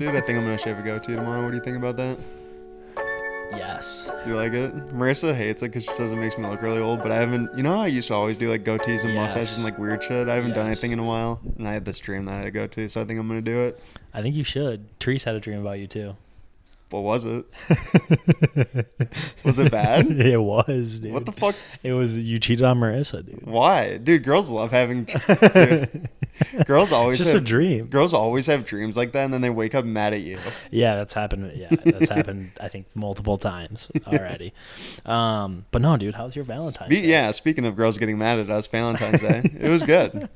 dude. I think I'm gonna shave a goatee tomorrow. What do you think about that? Yes. Do you like it? Marissa hates it because she says it makes me look really old. But I haven't. You know how I used to always do like goatees and Yes. mustaches and like weird shit. I haven't done Yes. anything in a while, and I had this dream that I had a goatee, so I think I'm gonna do it. I think you should. Therese had a dream about you too. What was it? Was it bad? It was, dude. What the fuck? It was you cheated on Marissa, dude. Why, dude? Girls love having. Dude, girls always. It's just have, a dream. Girls always have dreams like that, and then they wake up mad at you. Yeah, that's happened. Yeah, that's happened. I think multiple times already. But no, dude, how's your Valentine's Day? Yeah. Speaking of girls getting mad at us, Valentine's Day. It was good.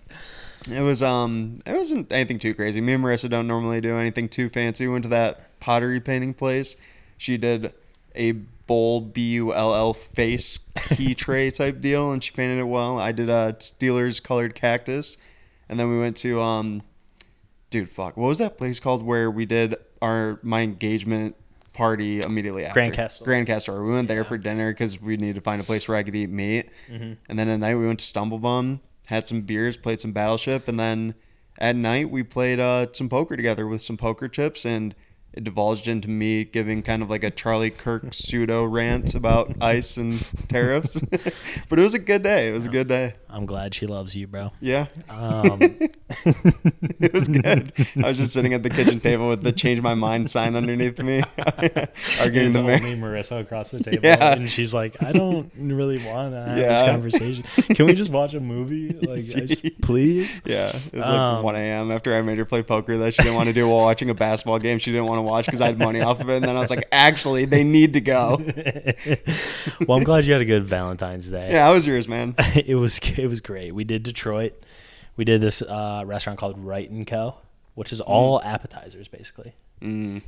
It wasn't anything too crazy. Me and Marissa don't normally do anything too fancy. We went to that pottery painting place. She did a bowl BULL face key tray type deal, and she painted it well. I did a Steelers colored cactus, and then we went to what was that place called where we did my engagement party immediately after? Grand Castle. We went there for dinner because we needed to find a place where I could eat meat. Mm-hmm. And then at night we went to Stumblebum, had some beers, played some Battleship, and then at night we played some poker together with some poker chips, and it divulged into me giving kind of like a Charlie Kirk pseudo rant about ICE and tariffs. But it was a good day. It was a good day. I'm glad she loves you, bro. Yeah. It was good. I was just sitting at the kitchen table with the change my mind sign underneath me. Arguing It's the only Marissa across the table. Yeah. And she's like, I don't really want to have this conversation. Can we just watch a movie? Like, please? Yeah. It was like 1 a.m. after I made her play poker that she didn't want to do while watching a basketball game she didn't want to watch because I had money off of it. And then I was like, actually, they need to go. Well, I'm glad you had a good Valentine's Day. Yeah, how was yours, man? It was great. We did Detroit. We did this restaurant called Wright & Co., which is all appetizers, basically. Why?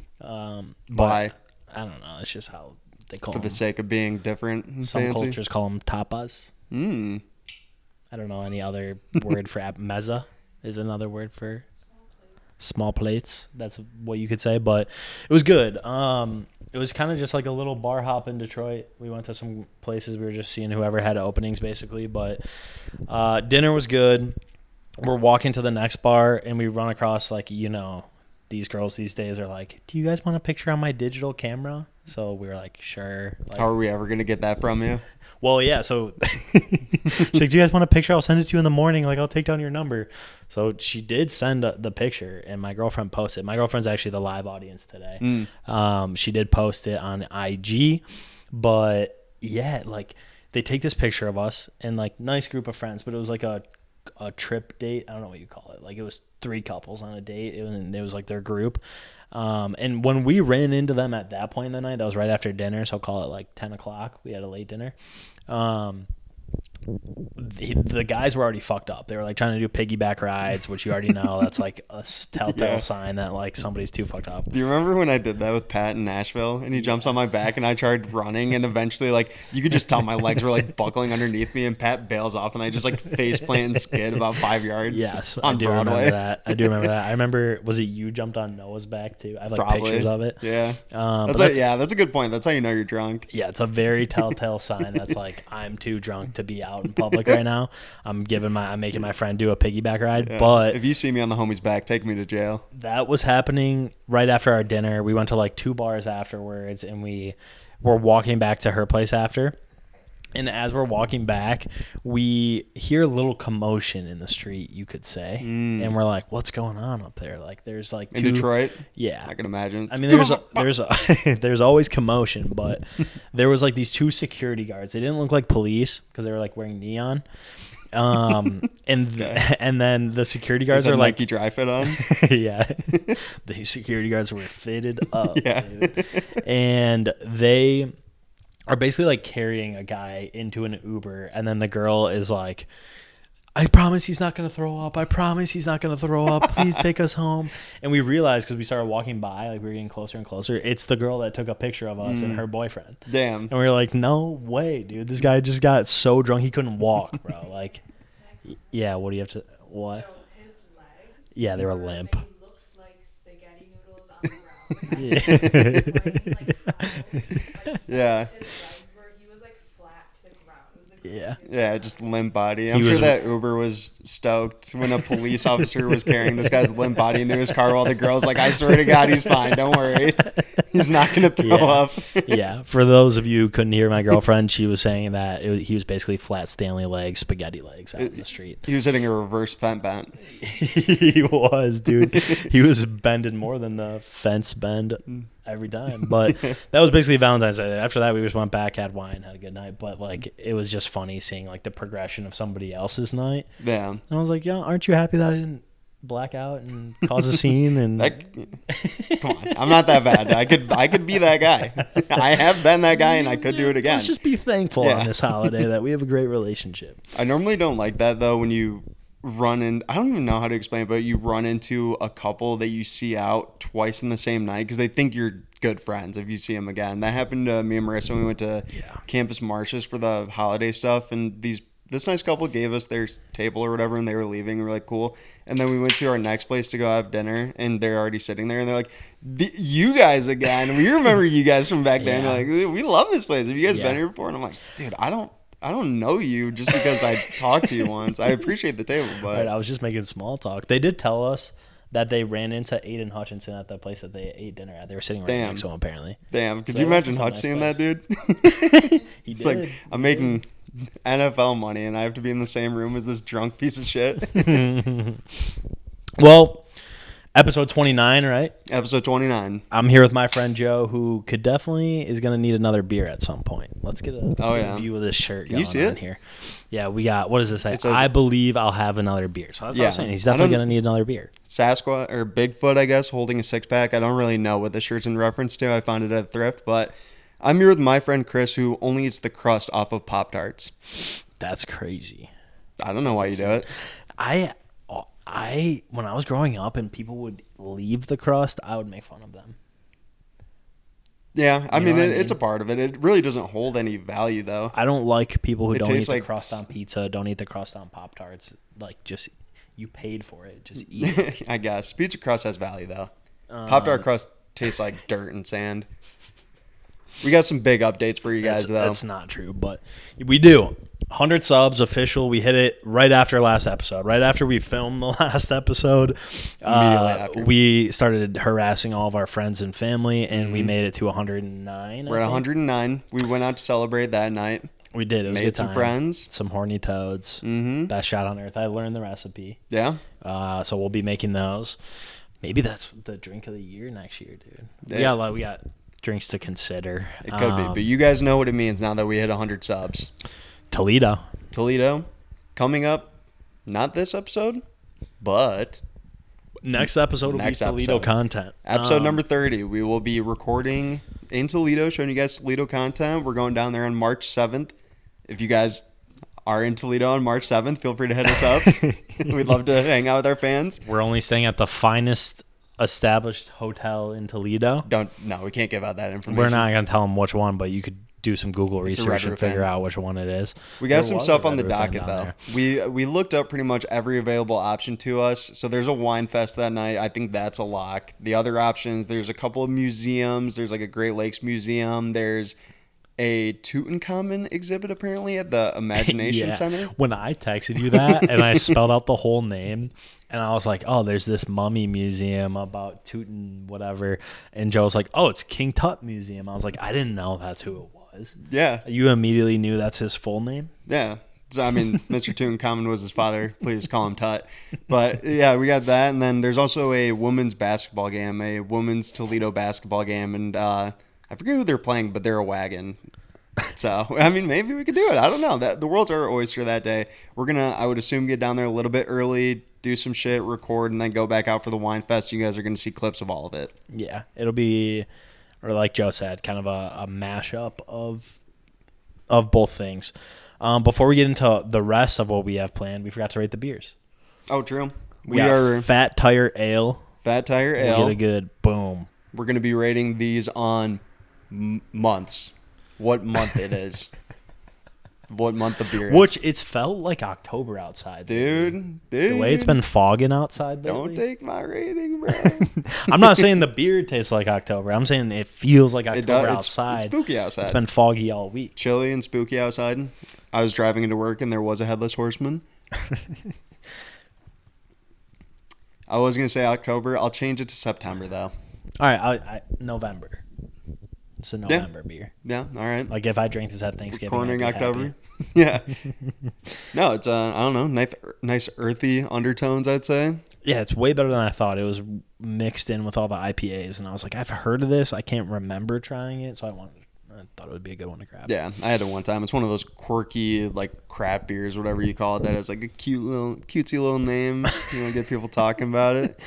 I don't know. It's just how they call them. For the sake of being different and Some fancy? cultures call them tapas. I don't know any other word for mezza is another word for small plates. That's what you could say, but it was good. It was kind of just like a little bar hop in Detroit. We went to some places. We were just seeing whoever had openings, basically. But dinner was good. We're walking to the next bar, and we run across, like, these girls these days are like, do you guys want a picture on my digital camera? So we were like, sure. Like, how are we ever going to get that from you? Well, yeah, so she's like, do you guys want a picture? I'll send it to you in the morning. Like, I'll take down your number. So she did send the picture, and my girlfriend posted. My girlfriend's actually the live audience today. She did post it on IG. But, yeah, like, they take this picture of us and, like, nice group of friends. But it was like a trip date. I don't know what you call it. Like, it was 3 couples on a date. It was like their group. And when we ran into them at that point in the night, that was right after dinner, so I'll call it like 10 o'clock. We had a late dinner. The guys were already fucked up. They were like trying to do piggyback rides, which you already know. That's like a telltale sign that like somebody's too fucked up. Do you remember when I did that with Pat in Nashville and he jumps on my back and I tried running and eventually like you could just tell my legs were like buckling underneath me and Pat bails off and I just like face plant and skid about 5 yards. Yes, on I do Broadway. remember that. I remember, was it you jumped on Noah's back too? I have like Probably. pictures of it. Yeah. That's a good point. That's how you know you're drunk. Yeah, it's a very telltale sign that's like I'm too drunk to be out in public right now. I'm making my friend do a piggyback ride. Yeah. But if you see me on the homie's back, take me to jail. That was happening right after our dinner. We went to like 2 bars afterwards, and we were walking back to her place after. And as we're walking back, we hear a little commotion in the street, you could say. And we're like, what's going on up there? Like, there's like in Detroit? Yeah. I can imagine. I mean, there's always commotion, but there was like these 2 security guards. They didn't look like police because they were like wearing neon. And then the security guards are like Nike dry fit on. Yeah. The security guards were fitted up. Yeah. Dude. And they are basically like carrying a guy into an Uber, and then the girl is like, I promise he's not going to throw up. I promise he's not going to throw up. Please take us home. And we realized, because we started walking by, like we were getting closer and closer, it's the girl that took a picture of us and her boyfriend. Damn. And we were like, no way, dude. This guy just got so drunk he couldn't walk, bro. Like, yeah, what do you have to, what? So his legs, Yeah, they were limp. They looked like spaghetti noodles on the ground. Yeah. His legs were, he was like flat to the ground. It was like Yeah. Yeah, just limp body. I'm He sure was- that Uber was stoked when a police officer was carrying this guy's limp body into his car while the girl's like, I swear to God, he's fine. Don't worry. He's not going to throw Yeah. up. Yeah. For those of you who couldn't hear my girlfriend, she was saying that he was basically flat Stanley legs, spaghetti legs out in the street. He was hitting a reverse fence bent. He was, dude. He was bending more than the fence bend every time. But that was basically Valentine's Day. After that, we just went back, had wine, had a good night. But like, it was just funny seeing like the progression of somebody else's night. Yeah. And I was like, yeah, aren't you happy that I didn't black out and cause a scene? And Come on. I'm not that bad. I could be that guy. I have been that guy, and I could do it again. Let's just be thankful Yeah. on this holiday that we have a great relationship. I normally don't like that, though, when you run in. I don't even know how to explain it, but you run into a couple that you see out twice in the same night because they think you're good friends if you see them again. That happened to me and Marissa when we went to Campus Martius for the holiday stuff, and this nice couple gave us their table or whatever, and they were leaving. We were like, cool. And then we went to our next place to go have dinner, and they're already sitting there, and they're like, you guys again. We remember you guys from back then. Yeah. They're like, we love this place. Have you guys Yeah. been here before? And I'm like, dude, I don't know you just because I talked to you once. I appreciate the table, but Right, I was just making small talk. They did tell us that they ran into Aiden Hutchinson at the place that they ate dinner at. They were sitting right Damn. next to him, apparently. damn, could So you they went to imagine some Hutch nice seeing place. that dude? He It's did. like, I'm making NFL money, and I have to be in the same room as this drunk piece of shit. Well, episode 29, right? Episode 29. I'm here with my friend Joe, who is going to need another beer at some point. Let's get a view of this shirt Can you going see on it? here. Yeah, we got, what does it say? It says- I believe I'll have another beer. So that's what I was saying. He's I definitely don't- going to need another beer. Sasquatch or Bigfoot, I guess, holding a six-pack. I don't really know what the shirt's in reference to. I found it at thrift, but I'm here with my friend Chris, who only eats the crust off of Pop-Tarts. That's crazy. I don't know why you do it. When I was growing up and people would leave the crust, I would make fun of them. Yeah, I You mean, know what I it's a mean? part of it. It really doesn't hold any value, though. I don't like people who It don't eat tastes the like crust on pizza, don't eat the crust on Pop-Tarts. Like, just, you paid for it. Just eat it. I guess. Pizza crust has value, though. Pop-Tart crust tastes like dirt and sand. We got some big updates for you guys, though. That's not true, but we do. 100 subs official. We hit it right after last episode. Right after we filmed the last episode, Immediately after. we started harassing all of our friends and family, and we made it to 109. We're at 109. We went out to celebrate that night. We did. It was a Made good some time. friends. Some horny toads. Mm-hmm. Best shot on earth. I learned the recipe. Yeah. So we'll be making those. Maybe that's the drink of the year next year, dude. Yeah. We got drinks to consider. It could be. But you guys know what it means now that we hit 100 subs. Toledo. Toledo, coming up, not this episode, but Next episode will Next be Toledo episode. content. episode number 30. We will be recording in Toledo, showing you guys Toledo content. We're going down there on March 7th. If you guys are in Toledo on March 7th, feel free to hit us up. We'd love to hang out with our fans. We're only staying at the finest established hotel in Toledo. No, we can't give out that information. We're not going to tell them which one, but you could do some Google It's a research and Red figure Roof Inn. out which one it is. We got There some was stuff a on the Red Roof Inn docket, down though. there. We looked up pretty much every available option to us. So there's a wine fest that night. I think that's a lock. The other options, there's a couple of museums. There's like a Great Lakes Museum. There's a Tutankhamun exhibit apparently at the Imagination Yeah. Center. When I texted you that and I spelled out the whole name, and I was like, oh, there's this mummy museum about Tutankhamun, whatever. And Joe was like, oh, it's King Tut Museum. I was like, I didn't know that's who it was. Yeah, You immediately knew that's his full name? yeah. So, I mean, Mr. Tutankhamun was his father. Please call him Tut. But yeah, we got that, and then there's also a women's basketball game, a women's Toledo basketball game, and I forget who they're playing, but they're a wagon. So I mean, maybe we could do it. I don't know. That the world's our oyster that day. We're gonna, I would assume, get down there a little bit early, do some shit, record, and then go back out for the wine fest. You guys are gonna see clips of all of it. Yeah. It'll be, or like Joe said, kind of a mashup of both things. Before we get into the rest of what we have planned, we forgot to rate the beers. Oh, true. We got Fat Tire Ale. Fat Tire We'll Ale. get a good boom. We're gonna be rating these on months. What month it is. What month the beer is. Which it's felt like October outside. Dude. The way it's been fogging outside Don't lately. take my rating, bro. I'm not saying the beer tastes like October. I'm saying it feels like October It does. outside. It's spooky outside. It's been foggy all week. Chilly and spooky outside. I was driving into work and there was a headless horseman. I was going to say October. I'll change it to September, though. All right, November. It's a November beer. Yeah, all right. Like, if I drank this at Thanksgiving, Cornering I'd be October. happy. Yeah. No, it's, I don't know, nice earthy undertones, I'd say. Yeah, it's way better than I thought. It was mixed in with all the IPAs, and I was like, I've heard of this. I can't remember trying it, so I thought it would be a good one to grab. Yeah, I had it one time. It's one of those quirky, like, craft beers, whatever you call it, that has, like, a cutesy little name. You know, get people talking about it.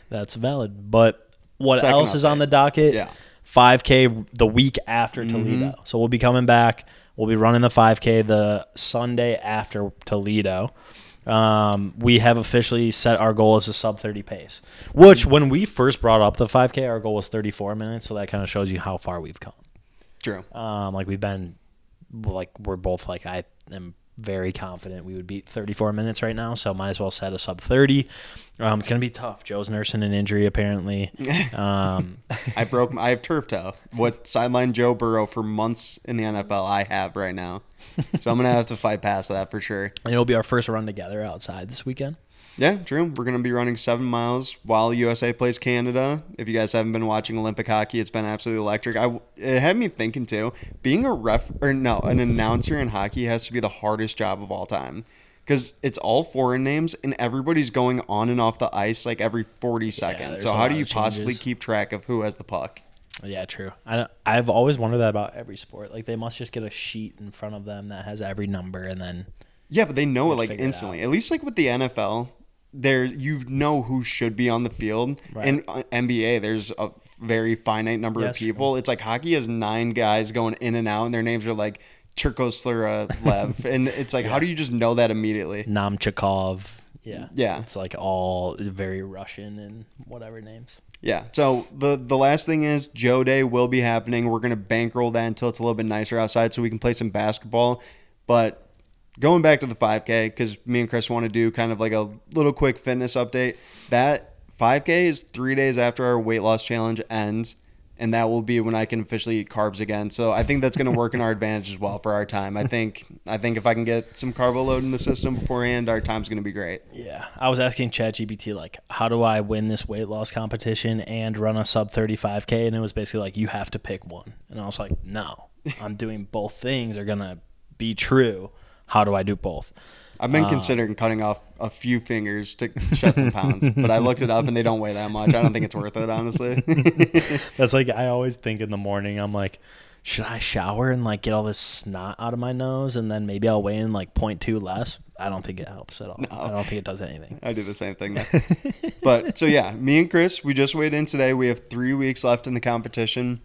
That's valid. But what Second else is on update. the docket? Yeah. 5K the week after Toledo. So we'll be coming back. We'll be running the 5K the Sunday after Toledo. We have officially set our goal as a sub 30 pace, which when we first brought up the 5K, our goal was 34 minutes. So that kind of shows you how far we've come. True. Like we've been, like we're both like, I am very confident we would beat 34 minutes right now. So might as well set a sub 30. It's going to be tough. Joe's nursing an injury apparently. I have turf toe. What sideline Joe Burrow for months in the NFL I have right now. So I'm going to have to fight past that for sure. And it'll be our first run together outside this weekend. Yeah, true. We're going to be running 7 miles while USA plays Canada. If you guys haven't been watching Olympic hockey, it's been absolutely electric. It had me thinking, too, being an announcer in hockey has to be the hardest job of all time. Because it's all foreign names, and everybody's going on and off the ice like every 40 seconds. So how do you possibly keep track of who has the puck? Yeah, true. I've always wondered that about every sport. Like, they must just get a sheet in front of them that has every number, and then... Yeah, but they know it, like, instantly. At least, like, with the NFL... you know who should be on the field. Right. In NBA, there's a very finite number of people. True. It's like hockey has 9 guys going in and out, and their names are like Lev. And it's like, how do you just know that immediately? Namchikov. Yeah. Yeah. It's like all very Russian and whatever names. Yeah. So the last thing is Joe Day will be happening. We're going to bankroll that until it's a little bit nicer outside so we can play some basketball. But going back to the 5K, because me and Chris want to do kind of like a little quick fitness update. That 5K is 3 days after our weight loss challenge ends, and that will be when I can officially eat carbs again. So I think that's going to work in our advantage as well for our time. I think if I can get some carbo load in the system beforehand, our time's going to be great. Yeah. I was asking ChatGPT, like, how do I win this weight loss competition and run a sub 35K? And it was basically like, you have to pick one. And I was like, no, I'm doing both things are going to be true. How do I do both? I've been considering cutting off a few fingers to shed some pounds, but I looked it up and they don't weigh that much. I don't think it's worth it, honestly. That's like, I always think in the morning, I'm like, should I shower and like get all this snot out of my nose and then maybe I'll weigh in like 0.2 less? I don't think it helps at all. No. I don't think it does anything. I do the same thing. But so yeah, me and Chris, we just weighed in today. We have 3 weeks left in the competition.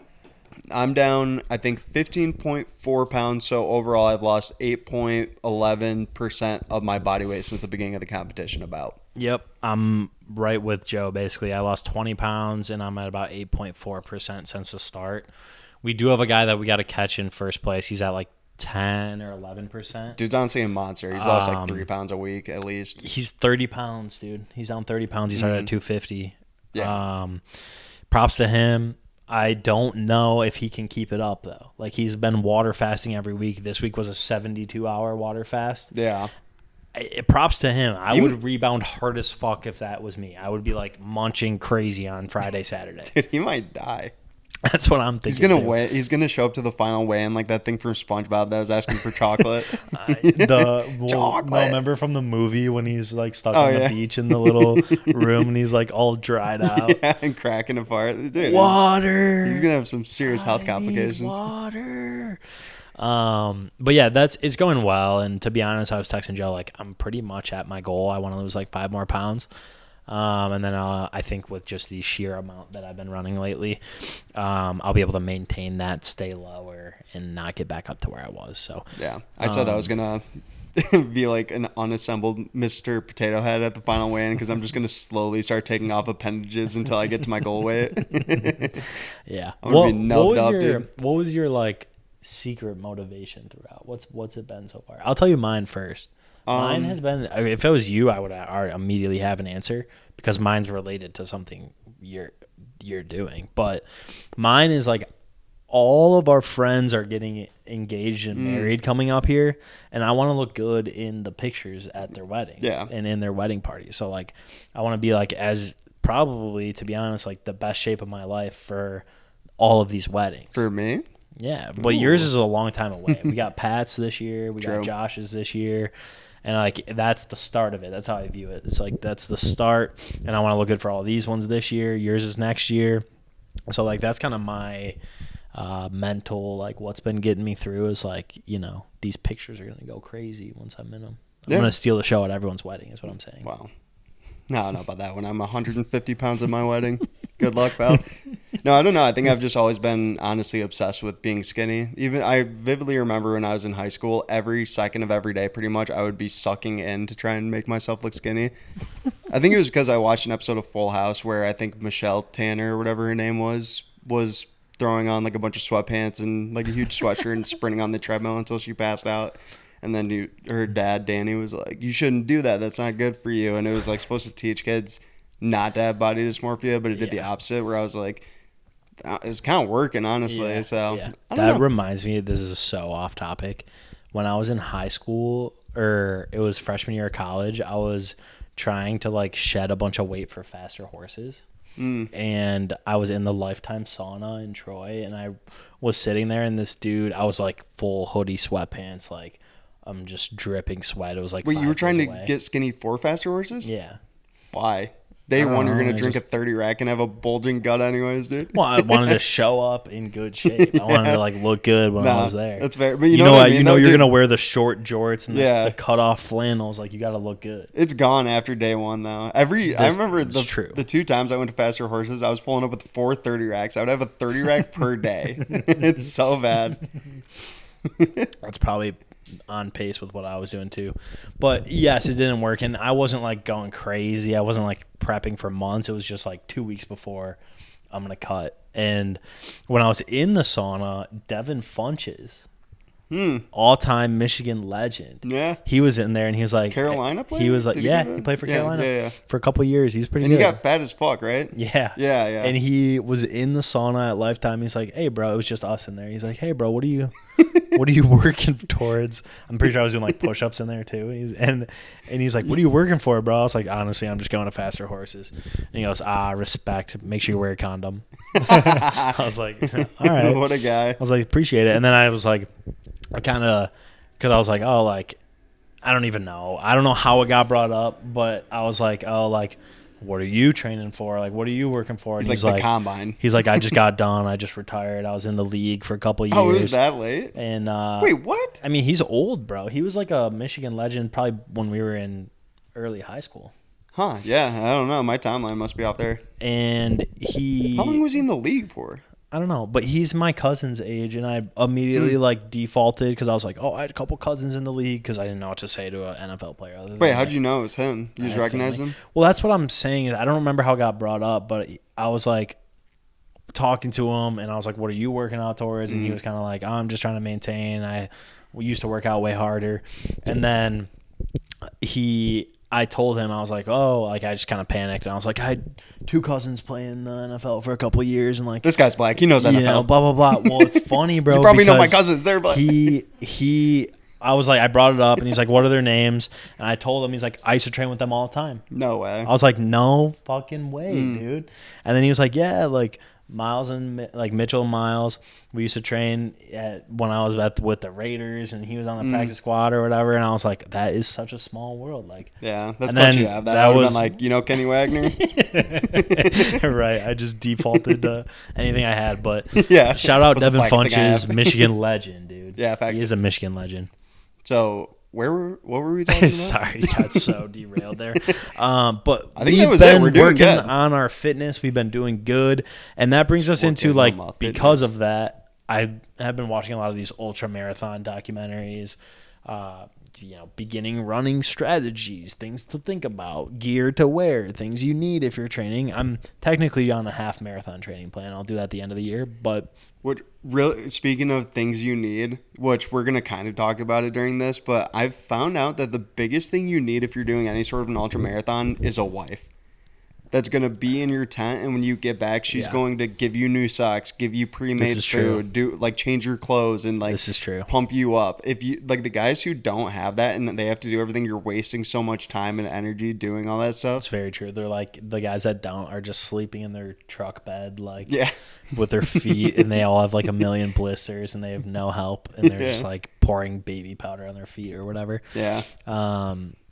I'm down, I think, 15.4 pounds. So overall, I've lost 8.11% of my body weight since the beginning of the competition about. Yep. I'm right with Joe, basically. I lost 20 pounds, and I'm at about 8.4% since the start. We do have a guy that we got to catch in first place. He's at like 10 or 11%. Dude's honestly a monster. He's lost like 3 pounds a week at least. He's 30 pounds, dude. He's down 30 pounds. He started at 250. Yeah. Props to him. I don't know if he can keep it up, though. Like, he's been water fasting every week. This week was a 72-hour water fast. Yeah. Props to him. I would rebound hard as fuck if that was me. I would be, like, munching crazy on Friday, Saturday. Dude, he might die. That's what I'm thinking. He's gonna show up to the final weigh-in like that thing from SpongeBob that was asking for chocolate. Chocolate. Remember from the movie when he's like stuck on the beach in the little room and he's like all dried out, and cracking apart. Dude, water. He's gonna have some serious health complications. Water. But yeah, it's going well. And to be honest, I was texting Joe like I'm pretty much at my goal. I want to lose like 5 more pounds. And then I think with just the sheer amount that I've been running lately, I'll be able to maintain that, stay lower, and not get back up to where I was. So yeah, I said I was gonna be like an unassembled Mr. Potato Head at the final weigh-in because I'm just gonna slowly start taking off appendages until I get to my goal weight. Yeah. I'm gonna be nubbed up, dude. What was your like secret motivation throughout? What's it been so far? I'll tell you mine first. Mine has been, if it was you, I would immediately have an answer because mine's related to something you're doing. But mine is like all of our friends are getting engaged and married coming up here, and I want to look good in the pictures at their wedding, and in their wedding party. So like, I want to be like as probably, to be honest, like the best shape of my life for all of these weddings. For me? Yeah, but yours is a long time away. We got Pat's this year, we True. got Josh's this year, and like that's the start of it. That's how I view it. It's like that's the start, and I want to look good for all these ones this year. Yours is next year, so like that's kind of my mental, like what's been getting me through is like, you know, these pictures are gonna go crazy once I'm in them. I'm gonna steal the show at everyone's wedding is what I'm saying. Wow. No, I don't know about that one. I'm 150 pounds at my wedding. Good luck, pal. No, I don't know. I think I've just always been honestly obsessed with being skinny. Even I vividly remember when I was in high school, every second of every day, pretty much, I would be sucking in to try and make myself look skinny. I think it was because I watched an episode of Full House where I think Michelle Tanner, or whatever her name was throwing on like a bunch of sweatpants and like a huge sweatshirt and sprinting on the treadmill until she passed out. And then her dad, Danny, was like, you shouldn't do that. That's not good for you. And it was like supposed to teach kids not to have body dysmorphia, but it did the opposite, where I was like, it's kind of working, honestly. Yeah, so yeah. I don't know. Reminds me, this is so off topic. When I was in high school, or it was freshman year of college, I was trying to like shed a bunch of weight for faster horses. And I was in the Lifetime sauna in Troy, and I was sitting there, and this dude, I was like full hoodie sweatpants, like I'm just dripping sweat. It was like, wait, you were trying to away. get skinny for faster horses? Yeah. Why? Day one, you're going to drink just- a 30 rack and have a bulging gut anyways, dude. Well, I wanted to show up in good shape. I wanted to like look good when I was there. That's fair. But you know what I mean, you know though, you're dude? gonna wear the short jorts and Yeah. the cut off flannels. Like you got to look good. It's gone after day one, though. I remember true. the 2 times I went to Faster Horses, I was pulling up with 4 30 racks. I would have a 30 rack per day. It's so bad. That's probably on pace with what I was doing too. But yes, it didn't work, and I wasn't like going crazy. I wasn't like prepping for months. It was just like 2 weeks before I'm gonna cut. And when I was in the sauna, Devin Funches, all-time Michigan legend. Yeah. He was in there, and he was like Carolina player? He was like, Did he yeah, go to- he played for Yeah, Carolina yeah. for a couple of years. He was pretty And good. he got fat as fuck, right? Yeah. Yeah, yeah. And he was in the sauna at Lifetime. He's like, hey, bro, it was just us in there. He's like, hey, bro, what are you working towards? I'm pretty sure I was doing like push-ups in there too. And he's like, what are you working for, bro? I was like, honestly, I'm just going to Faster Horses. And he goes, respect. Make sure you wear a condom. I was like, all right. What a guy. I was like, appreciate it. And then I was like, because I was like, oh, like, I don't even know. I don't know how it got brought up, but I was like, oh, like, what are you training for? Like, what are you working for? And He's like the combine. He's like, I just got done. I just retired. I was in the league for a couple of years. Oh, it was that late? And wait, what? I mean, he's old, bro. He was like a Michigan legend probably when we were in early high school. Huh, yeah, I don't know. My timeline must be off there. And How long was he in the league for? I don't know, but he's my cousin's age, and I immediately like defaulted because I was like, oh, I had a couple cousins in the league because I didn't know what to say to an NFL player. Other than Wait, like, how'd you know it was him? You just I had recognized family. him? Well, that's what I'm saying. I don't remember how it got brought up, but I was like talking to him, and I was like, what are you working out towards? And he was kind of like, I'm just trying to maintain. We used to work out way harder. And then I told him, I was like, oh, like I just kind of panicked, and I was like, I had 2 cousins playing the NFL for a couple of years, and like This guy's black. He knows NFL. you know, blah blah blah. Well, it's funny, bro. You probably know my because cousins. They're black. I was like, I brought it up, and he's like, what are their names? And I told him, he's like, I used to train with them all the time. No way. I was like, no fucking way, dude. And then he was like, yeah, like Miles and like Mitchell and Miles, we used to train when I was with the Raiders, and he was on the practice squad or whatever. And I was like, that is such a small world. Like, Yeah, that's and what then you have. That that would have was- been like, you know Kenny Wagner? right. I just defaulted to anything I had. But Yeah. shout out What's the Devin flex thing I Funches, have? Michigan legend, dude. Yeah, facts. He is a Michigan legend. So, what were we talking about? Sorry, got so derailed there. But I think that was it. We're doing working good. on our fitness. We've been doing good, and that brings us into Working like on my because fitness. of that, I have been watching a lot of these ultra marathon documentaries. Beginning running strategies, things to think about, gear to wear, things you need if you're training. I'm technically on a half marathon training plan. I'll do that at the end of the year, but Speaking of things you need, which we're going to kind of talk about it during this, but I've found out that the biggest thing you need if you're doing any sort of an ultra marathon is a wife. that's going to be in your tent, and when you get back, she's Yeah. going to give you new socks, give you pre-made is true. food, do like change your clothes, and like This is true. pump you up. If you like the guys who don't have that and they have to do everything, you're wasting so much time and energy doing all that It's stuff. very true. They're like the guys that don't are just sleeping in their truck bed, like Yeah. with their feet, and they all have like a million blisters, and they have no help, and they're just Yeah. like pouring baby powder on their feet or whatever. Yeah.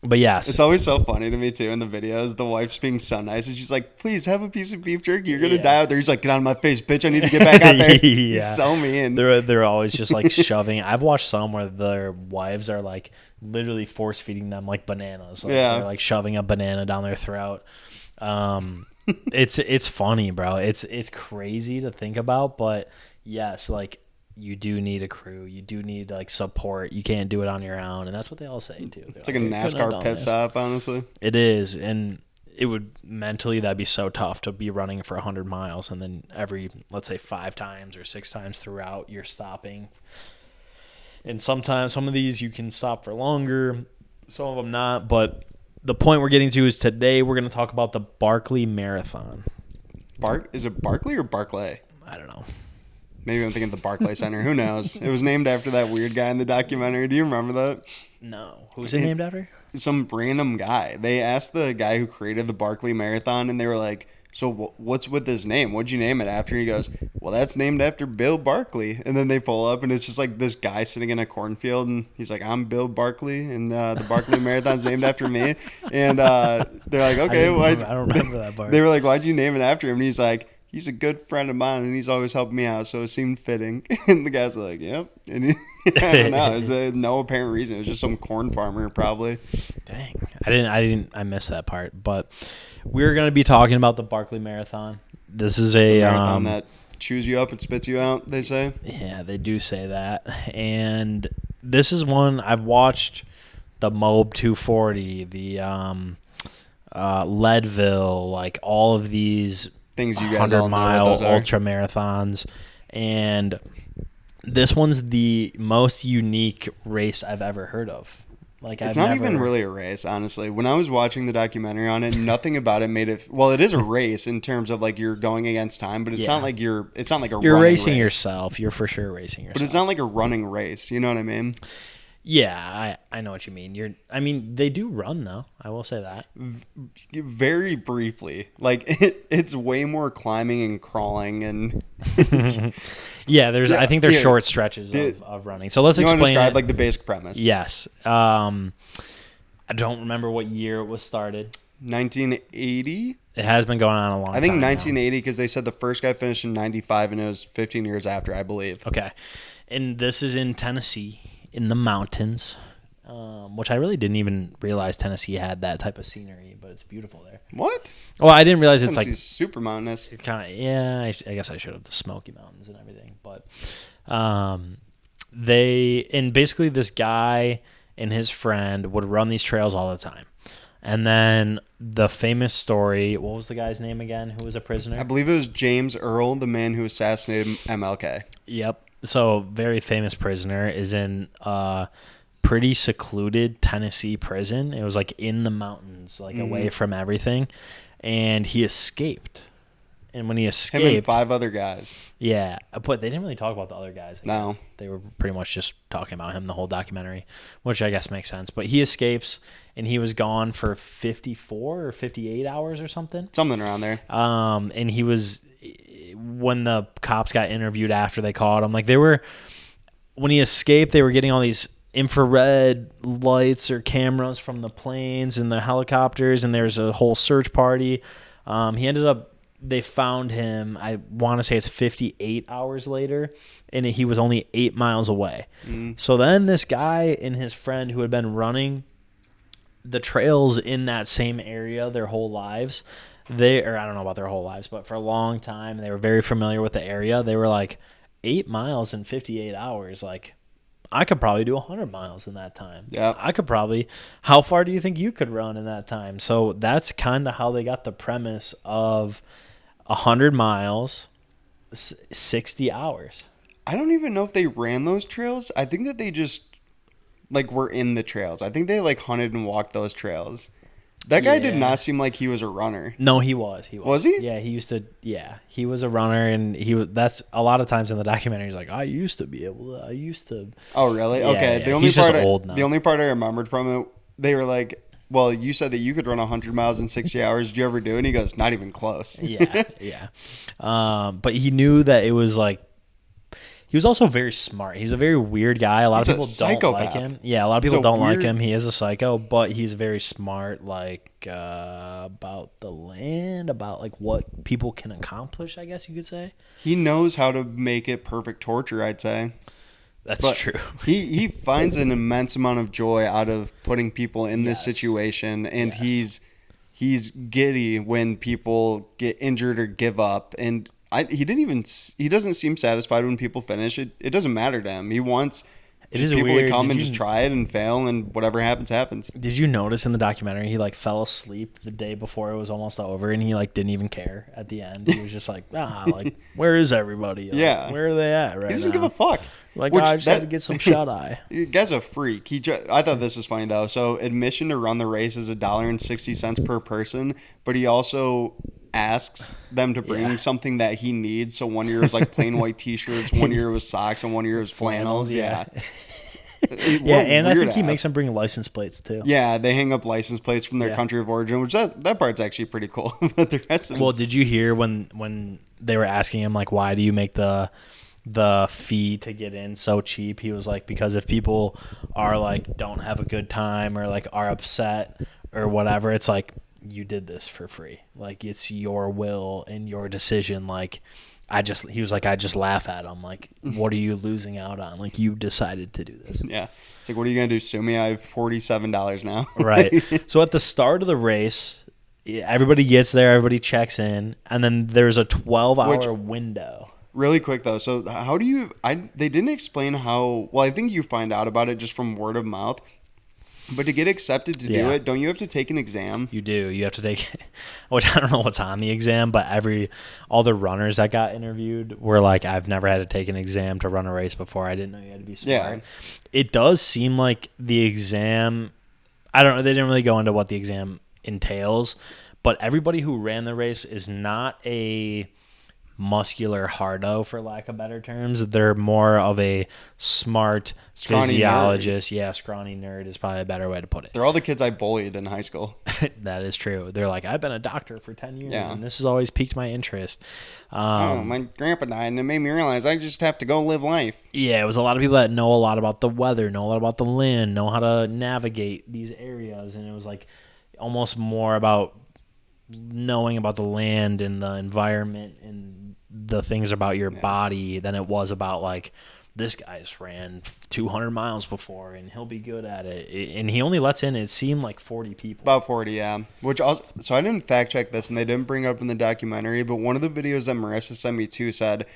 But yes, It's always so funny to me too in the videos. The wife's being so nice, and she's like, "Please have a piece of beef jerky. You're gonna Yeah. die out there." He's like, "Get out of my face, bitch! I need to get back out there." Yeah. He's so mean. they're always just like shoving. I've watched some where their wives are like literally force feeding them like bananas. Like, Yeah. they're like shoving a banana down their throat. It's funny, bro. It's crazy to think about, but yes, like you do need a crew. You do need like support. You can't do it on your own, and that's what they all say too. It's like a NASCAR pit stop, honestly. It is, and it would mentally that'd be so tough to be running for 100 miles, and then every, let's say, 5 times or 6 times throughout you're stopping. And sometimes some of these you can stop for longer, some of them not. But the point we're getting to is today we're going to talk about the Barkley Marathon. Is it Barkley or Barclay? I don't know. Maybe I'm thinking the Barclay Center. Who knows? It was named after that weird guy in the documentary. Do you remember that? No. Who's it named after? Some random guy. They asked the guy who created the Barkley Marathon, and they were like, "So what's with this name? What'd you name it after?" And he goes, "Well, that's named after Bill Barkley." And then they pull up, and it's just like this guy sitting in a cornfield, and he's like, "I'm Bill Barkley, and the Barkley Marathon's named after me." And they're like, "Okay, I don't remember that part. They were like, "Why'd you name it after him?" And he's like, "He's a good friend of mine, and he's always helped me out, so it seemed fitting." And the guy's like, "Yep." And I don't know. It's no apparent reason. It was just some corn farmer, probably. Dang. I missed that part. But we're going to be talking about the Barkley Marathon. This is a Marathon that chews you up and spits you out, they say. Yeah, they do say that. And this is one I've watched, the Moab 240, the Leadville, like all of these Things you guys all know what 100-mile those are. ultra marathons. And this one's the most unique race I've ever heard of. Like, It's not even really a race, honestly. When I was watching the documentary on it, nothing about it made it. Well, it is a race in terms of like you're going against time, but it's Yeah. not like it's not like a You're running racing race. yourself. You're for sure racing yourself. But it's not like a running race. You know what I mean? Yeah, I know what you mean. They do run though. I will say that. Very briefly, like it's way more climbing and crawling and. Yeah, I think there's yeah. short stretches of running. So let's You want to explain describe it. like the basic premise? Yes. I don't remember what year it was started. 1980. It has been going on a long time. I think now. 1980 because they said the first guy finished in 95 and it was 15 years after, I believe. Okay. And this is in Tennessee, in the mountains, which I really didn't even realize Tennessee had that type of scenery, but it's beautiful there. What? Well, I didn't realize it's like Tennessee's super mountainous. kind of, yeah, I guess I should have the Smoky Mountains and everything. But basically this guy and his friend would run these trails all the time. And then the famous story, what was the guy's name again who was a prisoner? I believe it was James Earl, the man who assassinated MLK. Yep. So very famous prisoner is in pretty secluded Tennessee prison. It was like in the mountains, like away from everything. And he escaped. And when he escaped, Him and 5 other guys. yeah, but they didn't really talk about the other guys. I No. guess. They were pretty much just talking about him the whole documentary, which I guess makes sense. But he escapes, and he was gone for 54 or 58 hours or something. Something around there. And he was, when the cops got interviewed after they caught him, like when he escaped, they were getting all these infrared lights or cameras from the planes and the helicopters, and there's a whole search party. They found him, I want to say it's 58 hours later, and he was only 8 miles away. So then this guy and his friend who had been running the trails in that same area their whole lives, I don't know about their whole lives, but for a long time, they were very familiar with the area. They were like, 8 miles in 58 hours, like, I could probably do 100 miles in that time. Yeah. How far do you think you could run in that time? So that's kind of how they got the premise of 100 miles, 60 hours. I don't even know if they ran those trails. I think that they just like were in the trails. I think they like hunted and walked those trails. That guy did Yeah. not seem like he was a runner. No, he was. Was he? Yeah, he used to. Yeah, he was a runner, and he was. That's a lot of times in the documentary. He's like, I used to be able to. I used to. Oh, really? Yeah, Okay. yeah. The only He's just part old now. the only part I remembered from it, they were like, "Well, you said that you could run 100 miles in 60 hours. Did you ever do it?" And he goes, "Not even close." Yeah, yeah. But he knew that it was like. He was also very smart. He's a very weird guy. A lot He's of a people don't like psychopath. him. Yeah, a lot of He's people a don't like weird- him. He is a psycho, but he's very smart, like about the land, about like what people can accomplish, I guess you could say. He knows how to make it perfect torture, I'd say. That's But true. He finds an immense amount of joy out of putting people in this Yes. situation, and Yes. he's giddy when people get injured or give up. And he doesn't seem satisfied when people finish. It doesn't matter to him. He wants It just is people weird. to come Did and you- just try it and fail, and whatever happens, happens. Did you notice in the documentary he like fell asleep the day before it was almost over, and he like didn't even care at the end. He was just like, like where is everybody? Like, Yeah. where are they at right He doesn't now? give a fuck. Like, Which I just had that- to get some shut eye. The guy's a freak. I thought this was funny though. So admission to run the race is $1.60 per person, but he also asks them to bring Yeah. something that he needs. So one year it was like plain white T-shirts, one year it was socks, and one year it was flannels. Yeah, Yeah, and I think he ass. makes them bring license plates too. Yeah, they hang up license plates from their Yeah. country of origin, which that part's actually pretty cool. But the rest of Well, it's- did you hear when they were asking him like, why do you make the fee to get in so cheap? He was like, because if people are like don't have a good time or like are upset or whatever, it's like you did this for free. Like it's your will and your decision. Like he was like, I just laugh at him. Like, what are you losing out on? Like you decided to do this. Yeah, it's like, what are you gonna do? Sue me? I have $47 now. Right. So at the start of the race, everybody gets there, everybody checks in, and then there's a 12-hour window. Really quick though, so how do you? They didn't explain how. Well, I think you find out about it just from word of mouth. But to get accepted to do Yeah. it, don't you have to take an exam? You do. You have to take, which I don't know what's on the exam, but all the runners that got interviewed were like, I've never had to take an exam to run a race before. I didn't know you had to be smart. Yeah. It does seem like the exam, I don't know, they didn't really go into what the exam entails, but everybody who ran the race is not a muscular hardo, for lack of better terms. They're more of a smart Scrawny physiologist. Yeah, scrawny nerd is probably a better way to put it. They're all the kids I bullied in high school. That is true. They're like, I've been a doctor for 10 years, Yeah. and this has always piqued my interest. My grandpa died, and it made me realize I just have to go live life. Yeah, it was a lot of people that know a lot about the weather, know a lot about the land, know how to navigate these areas, and it was like almost more about knowing about the land and the environment and the things about your body than it was about like, this guy's ran 200 miles before and he'll be good at it. And he only lets in, it seemed like 40 people. About 40, yeah. Which also, so I didn't fact check this, and they didn't bring it up in the documentary, but one of the videos that Marissa sent me too said,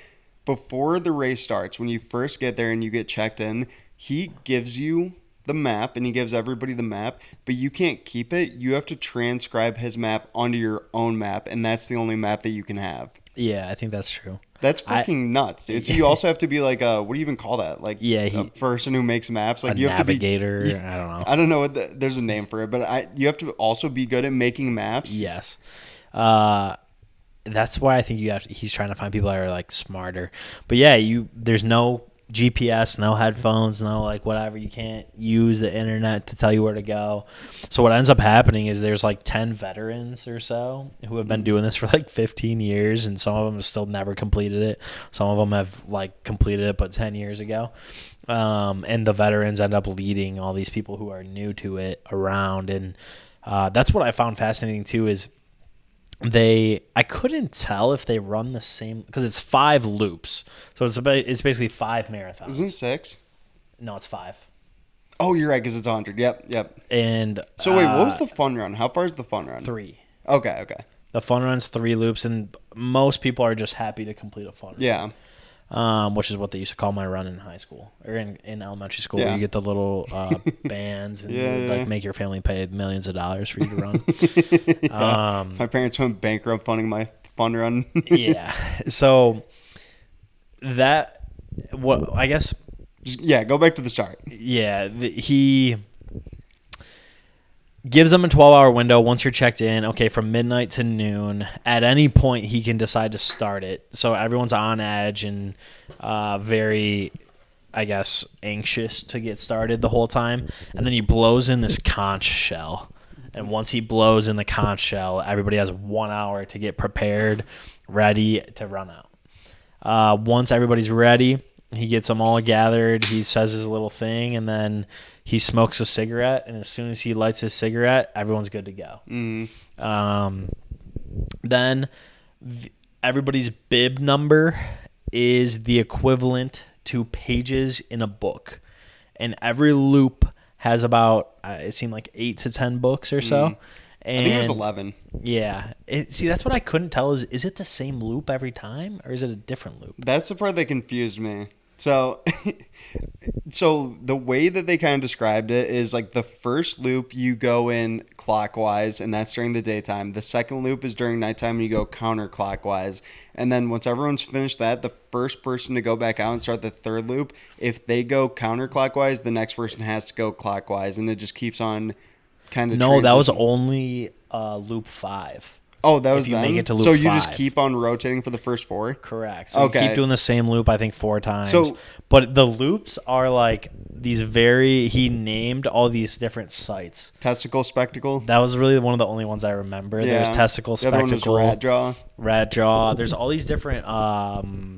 before the race starts, when you first get there and you get checked in, he gives you the map, and he gives everybody the map, but you can't keep it. You have to transcribe his map onto your own map, and that's the only map that you can have. Yeah, I think that's true. That's fucking nuts, dude. So you also have to be like a, what do you even call that? Like a person who makes maps. Like a you have navigator. to be. I don't know. I don't know what there's a name for it, but you have to also be good at making maps. Yes. That's why I think he's trying to find people that are like smarter. But yeah, there's no GPS, no headphones, no like whatever. You can't use the internet to tell you where to go. So what ends up happening is there's like 10 veterans or so who have been doing this for like 15 years, and some of them have still never completed it. Some of them have like completed it but 10 years ago. And the veterans end up leading all these people who are new to it around, and that's what I found fascinating too is I couldn't tell if they run the same, because it's 5 loops, so it's basically 5 marathons. Isn't it 6? No, it's 5. Oh, you're right, because it's 100. Yep. And So wait, what was the fun run? How far is the fun run? 3? Okay. The fun run's 3 loops, and most people are just happy to complete a fun run. Yeah. Which is what they used to call my run in high school or in elementary school. Yeah. Where you get the little bands and Yeah. like make your family pay millions of dollars for you to run. My parents went bankrupt funding my fun run. Yeah. So I guess. Yeah, go back to the start. Yeah, gives them a 12-hour window once you're checked in. Okay, from midnight to noon. At any point, he can decide to start it. So everyone's on edge and very, I guess, anxious to get started the whole time. And then he blows in this conch shell. And once he blows in the conch shell, everybody has 1 hour to get prepared, ready to run out. Once everybody's ready, he gets them all gathered. He says his little thing, and then he smokes a cigarette. And as soon as he lights his cigarette, everyone's good to go. Then everybody's bib number is the equivalent to pages in a book. And every loop has about, it seemed like 8 to 10 books or so. And I think it was 11. Yeah. See, that's what I couldn't tell is it the same loop every time or is it a different loop? That's the part that confused me. So, so the way that they kind of described it is like the first loop you go in clockwise, and that's during the daytime. The second loop is during nighttime, and you go counterclockwise. And then once everyone's finished that, the first person to go back out and start the third loop, if they go counterclockwise, the next person has to go clockwise, and it just keeps on kind of. No, that was only loop 5. Oh, that was if you them? make it to loop so you 5. just keep on rotating for the first 4? Correct. So okay. you keep doing the same loop, I think, 4 times. So, but the loops are like these he named all these different sites. Testicle Spectacle? That was really one of the only ones I remember. Yeah. There's Testicle Spectacle. The other one was Rat Jaw. There's all these different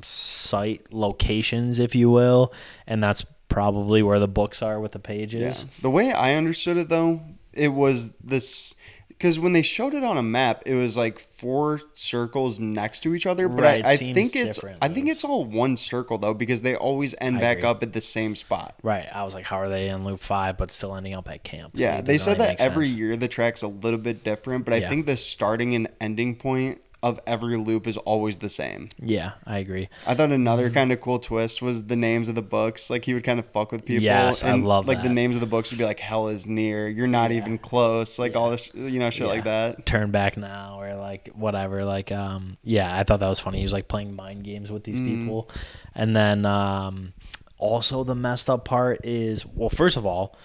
site locations, if you will, and that's probably where the books are with the pages. Yeah. The way I understood it, though, it was this... Because when they showed it on a map, it was like 4 circles next to each other. But right, I think it's all one circle though, because they always end back up at the same spot. Right. I was like, how are they in loop 5 but still ending up at camp? Yeah, so they said really that every year the track's a little bit different, but I think the starting and ending point of every loop is always the same. Yeah, I agree. I thought another kind of cool twist was the names of the books. Like he would kind of fuck with people. Yes, and I love like that. the names of the books would be like "Hell is near," "You're not even close," like all this, shit like that. Turn back now, or like whatever. Like, I thought that was funny. He was like playing mind games with these people, and then also the messed up part is, well, first of all,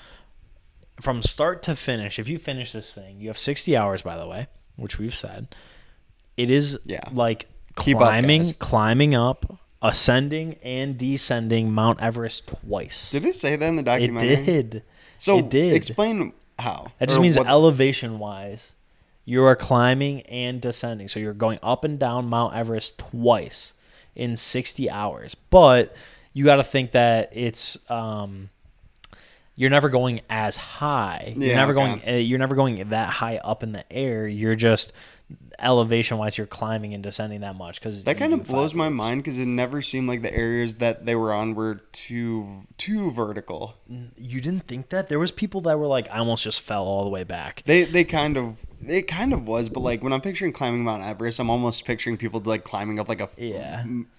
from start to finish, if you finish this thing, you have 60 hours, by the way, which we've said. It is like climbing up, ascending and descending Mount Everest twice. Did it say that in the documentary? It did. So it did. Explain how. That just means elevation-wise, you are climbing and descending. So you're going up and down Mount Everest twice in 60 hours. But you got to think that it's you're never going as high. You're never going that high up in the air. You're just elevation wise you're climbing and descending that much, because that kind of blows my mind, because it never seemed like the areas that they were on were too vertical. You didn't think that? There was people that were like, I almost just fell all the way back. It kind of was, but like when I'm picturing climbing Mount Everest, I'm almost picturing people like climbing up like a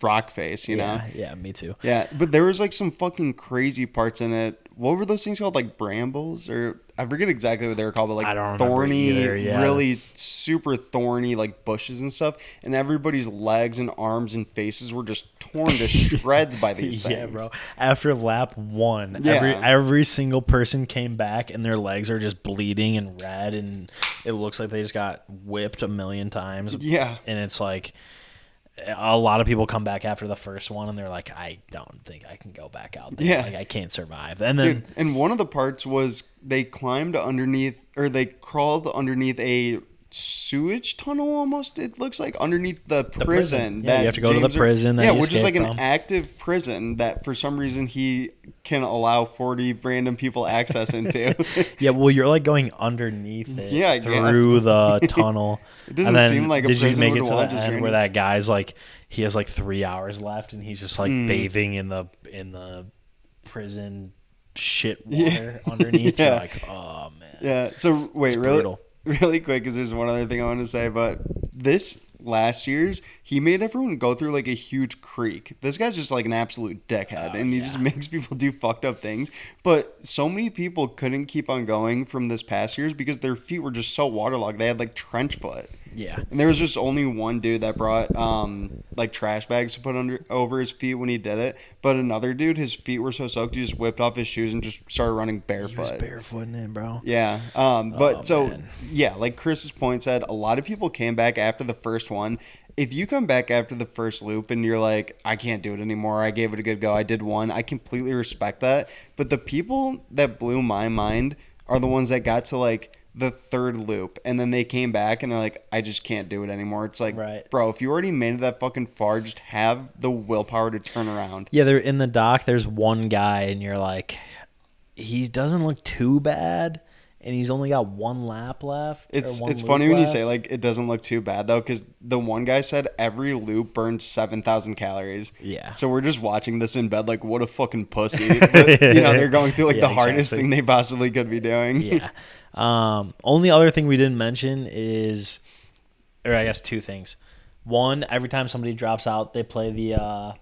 rock face, you know? Yeah, me too. Yeah, but there was like some fucking crazy parts in it. What were those things called? Like brambles, or I forget exactly what they were called, but like I don't thorny, either, really super thorny like bushes and stuff. And everybody's legs and arms and faces were just torn to shreds by these things. Yeah, bro. After lap 1, every single person came back and their legs are just bleeding and red, and it looks like they just got whipped a million times. Yeah, and it's like, a lot of people come back after the first one and they're like, I don't think I can go back out there. Yeah. Like, I can't survive. And then, and one of the parts was they crawled underneath a sewage tunnel almost, it looks like, underneath the prison. Yeah, you have to go to the prison. Which is like an active prison that for some reason he can allow 40 random people access into. Yeah, well, you're like going underneath it through the tunnel. It doesn't seem like a prison. Did you make it to the end where that guy's like, he has like 3 hours left and he's just like bathing in the prison shit water underneath? You're like, oh man. Yeah. So wait, really quick, because there's one other thing I want to say. But this last year's, he made everyone go through like a huge creek. This guy's just like an absolute dickhead, and he just makes people do fucked up things. But so many people couldn't keep on going from this past year's because their feet were just so waterlogged. They had like trench foot. Yeah. And there was just only one dude that brought like trash bags to put over his feet when he did it. But another dude, his feet were so soaked, he just whipped off his shoes and just started running barefoot. He was barefooting in, bro. Yeah. But Oh, so man. yeah, like Chris's point said, a lot of people came back after the first one. If you come back after the first loop and you're like, I can't do it anymore, I gave it a good go, I did one, I completely respect that. But the people that blew my mind are the ones that got to like the third loop and then they came back and they're like, I just can't do it anymore. It's like, Right. bro, if you already made it that fucking far, just have the willpower to turn around. Yeah, they're in the dock. There's one guy, and you're like, he doesn't look too bad, and he's only got one lap left. It's funny when you say like it doesn't look too bad though, because the one guy said every loop burned 7,000 calories. Yeah. So we're just watching this in bed like, what a fucking pussy. But, they're going through like Yeah, the hardest exactly. thing they possibly could be doing. Yeah. Only other thing we didn't mention is, or I guess two things. One, every time somebody drops out, they play the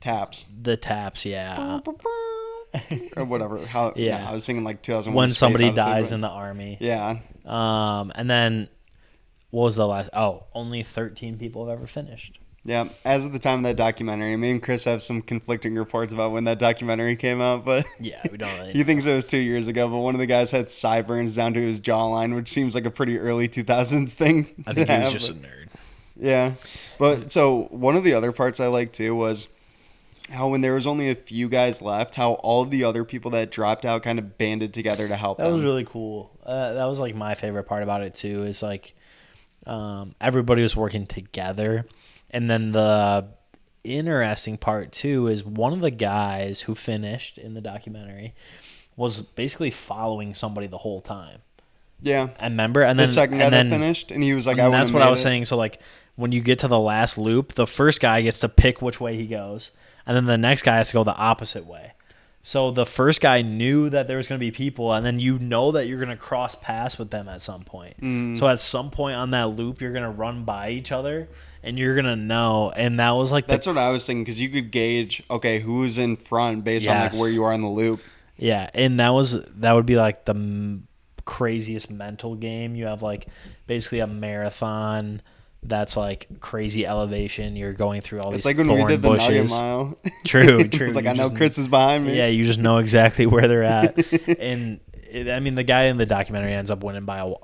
Taps. taps. Yeah. Or whatever. How? Yeah. No, I was thinking like 2001. When Space somebody Odyssey, dies but- in the army. Yeah. And then what was the last? Oh, only 13 people have ever finished. Yeah. As of the time of that documentary, me and Chris have some conflicting reports about when that documentary came out, but Yeah, we don't really he thinks it was 2 years ago, but one of the guys had sideburns down to his jawline, which seems like a pretty early 2000s thing. I think to he was have, just a but- nerd. Yeah. But so one of the other parts I liked too was how when there was only a few guys left, how all of the other people that dropped out kind of banded together to help That them. was really cool. That was like my favorite part about it too. Is like everybody was working together, and then the interesting part too is one of the guys who finished in the documentary was basically following somebody the whole time. Yeah. I remember, and then The second guy and then, that finished, and he was like, and I that's would've what I made was it. saying. So like when you get to the last loop, the first guy gets to pick which way he goes, and then the next guy has to go the opposite way. So the first guy knew that there was going to be people, and then you know that you're going to cross paths with them at some point. Mm. So at some point on that loop, you're going to run by each other, and you're going to know. And that was like That's what I was thinking, because you could gauge, okay, who's in front based on like Yes. where you are in the loop. Yeah, and that would be like the craziest mental game. You have like basically a marathon that's like crazy elevation. You're going through all It's these like when we thorn did the Nugget bushes. Mile. True. It's like, You I know just- Chris is behind me. Yeah, you just know exactly where they're at. And I mean, the guy in the documentary ends up winning by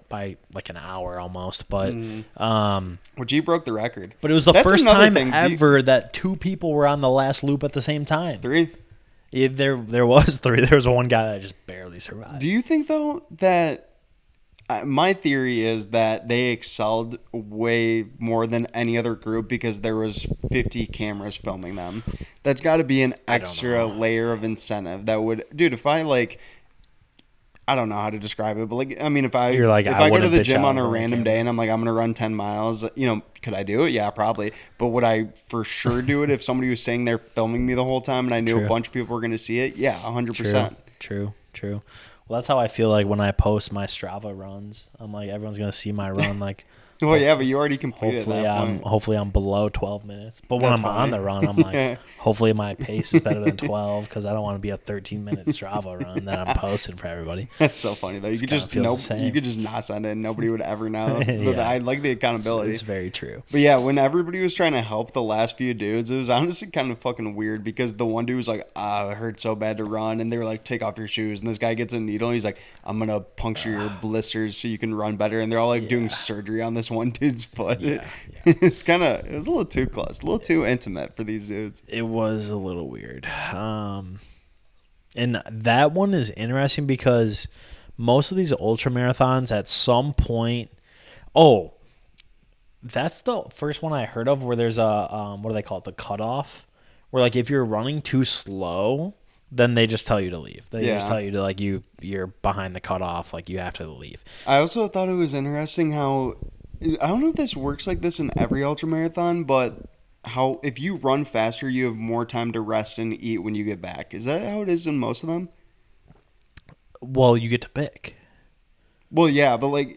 like an hour almost, but Which he broke the record. but it was the That's first another time thing. ever that two people were on the last loop at the same time. 3. Yeah, there was 3. There was one guy that just barely survived. Do you think, though, that my theory is that they excelled way more than any other group because there was 50 cameras filming them? That's got to be an extra layer of incentive that would... Dude, if I, like... I don't know how to describe it, but like, I mean, if I You're like, if I I go to wouldn't the bitch gym out on a over a random camera. day and I'm like, I'm gonna run 10 miles, could I do it? Yeah, probably. But would I for sure do it if somebody was sitting there filming me the whole time and I knew True. a bunch of people were gonna see it? Yeah, 100%. True. Well, that's how I feel like when I post my Strava runs. I'm like, everyone's gonna see my run. Like, Well, yeah, but you already completed hopefully that hopefully I'm below 12 minutes. But when That's I'm on funny. the run, I'm like, hopefully my pace is better than 12 because I don't want to be a 13-minute Strava run that I'm posting for everybody. That's so funny though. You could kinda just feels the same. you could just not send it and nobody would ever know. But Yeah. I like the accountability. It's very true. But yeah, when everybody was trying to help the last few dudes, it was honestly kind of fucking weird because the one dude was like, it hurt so bad to run. And they were like, take off your shoes. And this guy gets a needle and he's like, I'm going to puncture your blisters so you can run better. And they're all like doing surgery on this one dude's foot. Yeah. It was a little too close, a little too intimate for these dudes. It was a little weird. And that one is interesting because most of these ultra marathons at some point. Oh, that's the first one I heard of where there's a what do they call it? The cutoff, where like if you're running too slow, then they just tell you to leave. They just Yeah. tell you to like you're behind the cutoff, like you have to leave. I also thought it was interesting how, I don't know if this works like this in every ultra marathon, but how if you run faster, you have more time to rest and eat when you get back. Is that how it is in most of them? Well, you get to pick. Well, yeah, but like,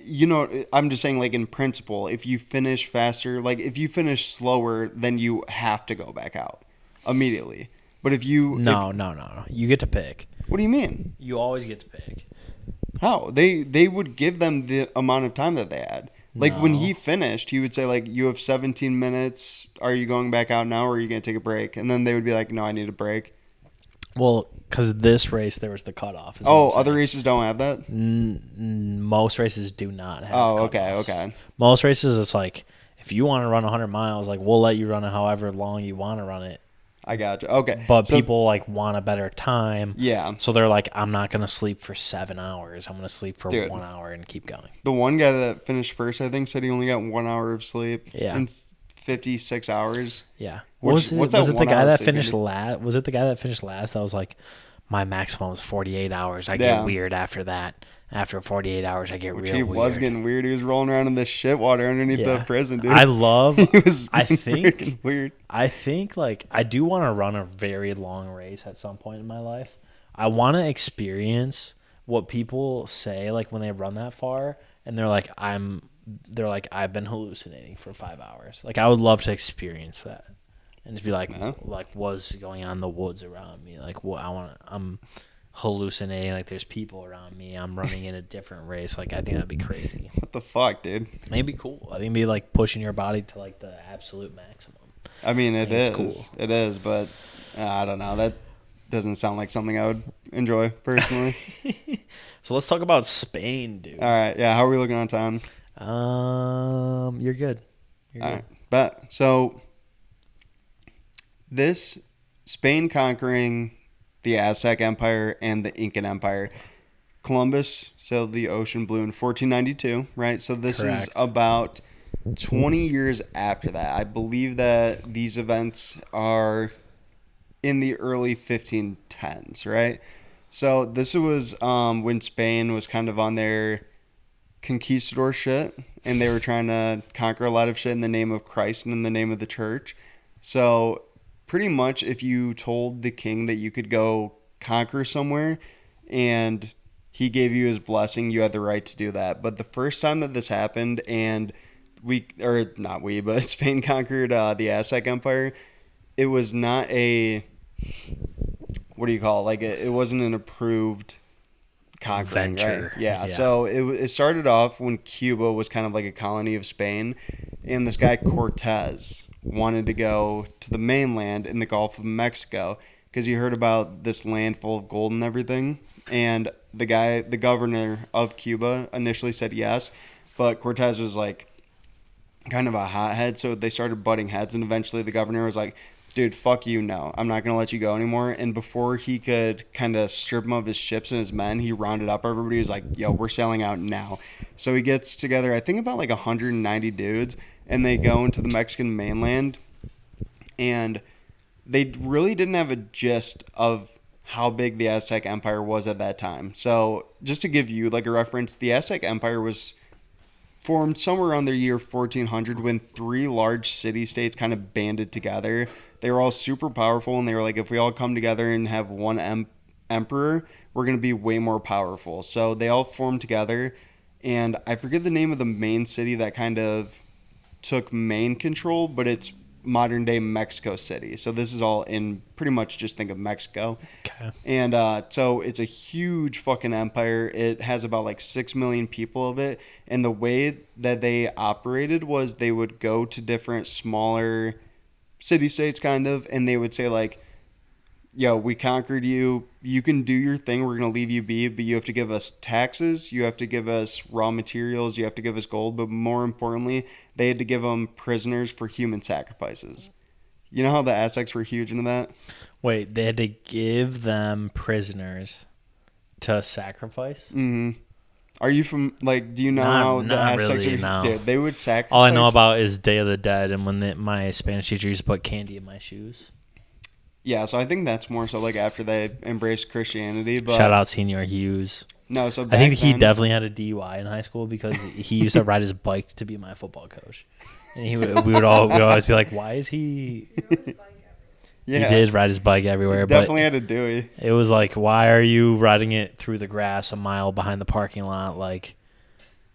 I'm just saying like in principle, if you finish faster, like if you finish slower, then you have to go back out immediately. But if you... No. You get to pick. What do you mean? You always get to pick. How? They would give them the amount of time that they had. Like when No. he finished, he would say like, "You have 17 minutes. Are you going back out now, or are you going to take a break?" And then they would be like, "No, I need a break." Well, because this race there was the cutoff. is what Oh, I'm other saying. races don't have that. Most races do not have. Oh, okay, cutoffs. okay. Most races, it's like if you want to run 100 miles, like we'll let you run it however long you want to run it. I got you. Okay, But so, people like want a better time. yeah, So they're like, I'm not gonna sleep for 7 hours. I'm gonna sleep for Dude. 1 hour and keep going. the one guy that finished first, I think, said he only got 1 hour of sleep Yeah. in 56 hours. Yeah. What's Was that it the 1 guy hour that sleep finished gonna last? Was it the guy that finished last that was like, my maximum is 48 hours. I Yeah. get weird after that. After 48 hours, I get Which real he weird. was getting weird. He was rolling around in this shit water underneath the Yeah. prison, dude. I love. He was I think. freaking weird. I think like I do want to run a very long race at some point in my life. I want to experience what people say like when they run that far and they're like I've been hallucinating for 5 hours. Like I would love to experience that and just be like Yeah. like what's going on in the woods around me? Like what I'm hallucinating, like there's people around me. I'm running in a different race. Like I think that'd be crazy. What the fuck, dude? Maybe cool. I think it'd be like pushing your body to like the absolute maximum. I mean, it It's is. cool. It is, but I don't know. That doesn't sound like something I would enjoy personally. So let's talk about Spain, dude. All right. Yeah. How are we looking on time? You're good. You're All good. right. But so this Spain conquering the Aztec Empire and the Incan Empire. Columbus sailed the ocean blue in 1492, right? So this is Correct. about 20 years after that. I believe that these events are in the early 1510s, right? So this was when Spain was kind of on their conquistador shit, and they were trying to conquer a lot of shit in the name of Christ and in the name of the church. So pretty much if you told the king that you could go conquer somewhere and he gave you his blessing, you had the right to do that. But the first time that this happened and but Spain conquered the Aztec Empire, it was not what do you call it? Like it wasn't an approved conquering, Venture. right? Yeah. Yeah. So it started off when Cuba was kind of like a colony of Spain, and this guy Cortez wanted to go to the mainland in the Gulf of Mexico because he heard about this land full of gold and everything. And the governor of Cuba initially said yes, but Cortez was like kind of a hothead, so they started butting heads, and eventually the governor was like, dude, fuck you, no, I'm not going to let you go anymore. And before he could kind of strip him of his ships and his men, he rounded up everybody. He was like, yo, we're sailing out now. So he gets together, I think about like 190 dudes, and they go into the Mexican mainland, and they really didn't have a gist of how big the Aztec Empire was at that time. So just to give you like a reference, the Aztec Empire was formed somewhere around the year 1400 when three large city-states kind of banded together. They were all super powerful, and they were like, if we all come together and have one emperor, we're going to be way more powerful. So they all formed together, and I forget the name of the main city that kind of took main control, but it's modern-day Mexico City. So this is all in pretty much just think of Mexico. Okay. And so it's a huge fucking empire. It has about like 6 million people of it. And the way that they operated was they would go to different smaller city-states kind of, and they would say like, yo, we conquered you. You can do your thing. We're going to leave you be, but you have to give us taxes. You have to give us raw materials. You have to give us gold. But more importantly, they had to give them prisoners for human sacrifices. You know how the Aztecs were huge into that? Wait, they had to give them prisoners to sacrifice? Mm-hmm. Are you from, like, do you know Not- how the not Aztecs really, are? no. Dude, they would sacrifice. All I know about is Day of the Dead, and when my Spanish teacher used to put candy in my shoes. Yeah, so I think that's more so like after they embraced Christianity. But Shout out Senior Hughes. No, so I back think he then- definitely had a DUI in high school because he used to ride his bike to be my football coach. And we would always be like, why is he... Yeah, He did ride his bike everywhere, definitely but had a Dewey. it was like, why are you riding it through the grass a mile behind the parking lot? Like,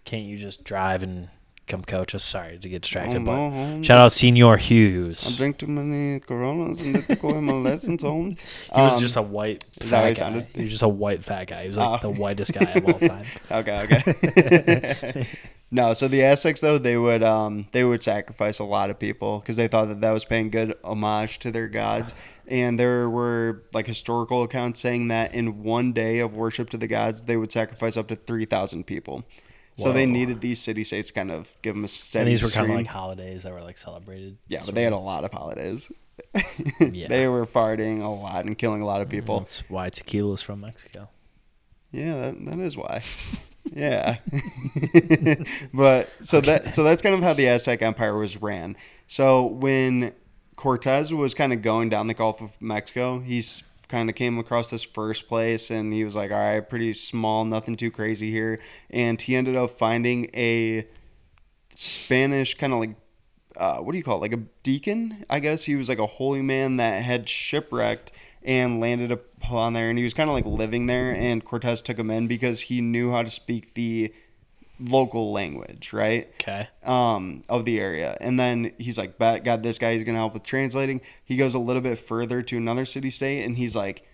can't you just drive and come coach us? Sorry to get distracted, but shout out Senior Hughes. I drink too many Coronas and did go in my lessons home. He was just a white is that how he fat guy. sounded? He was just a white fat guy. He was like the whitest guy of all time. Okay. No, so the Aztecs though they would sacrifice a lot of people because they thought that was paying good homage to their gods, and there were like historical accounts saying that in one day of worship to the gods they would sacrifice up to 3,000 people. So they Whoa. needed these city states to kind of give them a steady And these were kind of stream. like holidays that were like celebrated. Yeah, but they had a lot of holidays. Yeah. They were partying a lot and killing a lot of people. That's why tequila's from Mexico. Yeah, that is why. Yeah. But that's kind of how the Aztec Empire was ran. So when Cortez was kind of going down the Gulf of Mexico, he's kind of came across this first place and he was like, all right, pretty small, nothing too crazy here. And he ended up finding a Spanish kind of like, what do you call it? Like a deacon, I guess. He was like a holy man that had shipwrecked and landed upon there. And he was kind of like living there. And Cortez took him in because he knew how to speak the local language, right? Okay. Of the area. And then he's like, got this guy, he's going to help with translating. He goes a little bit further to another city state and he's like,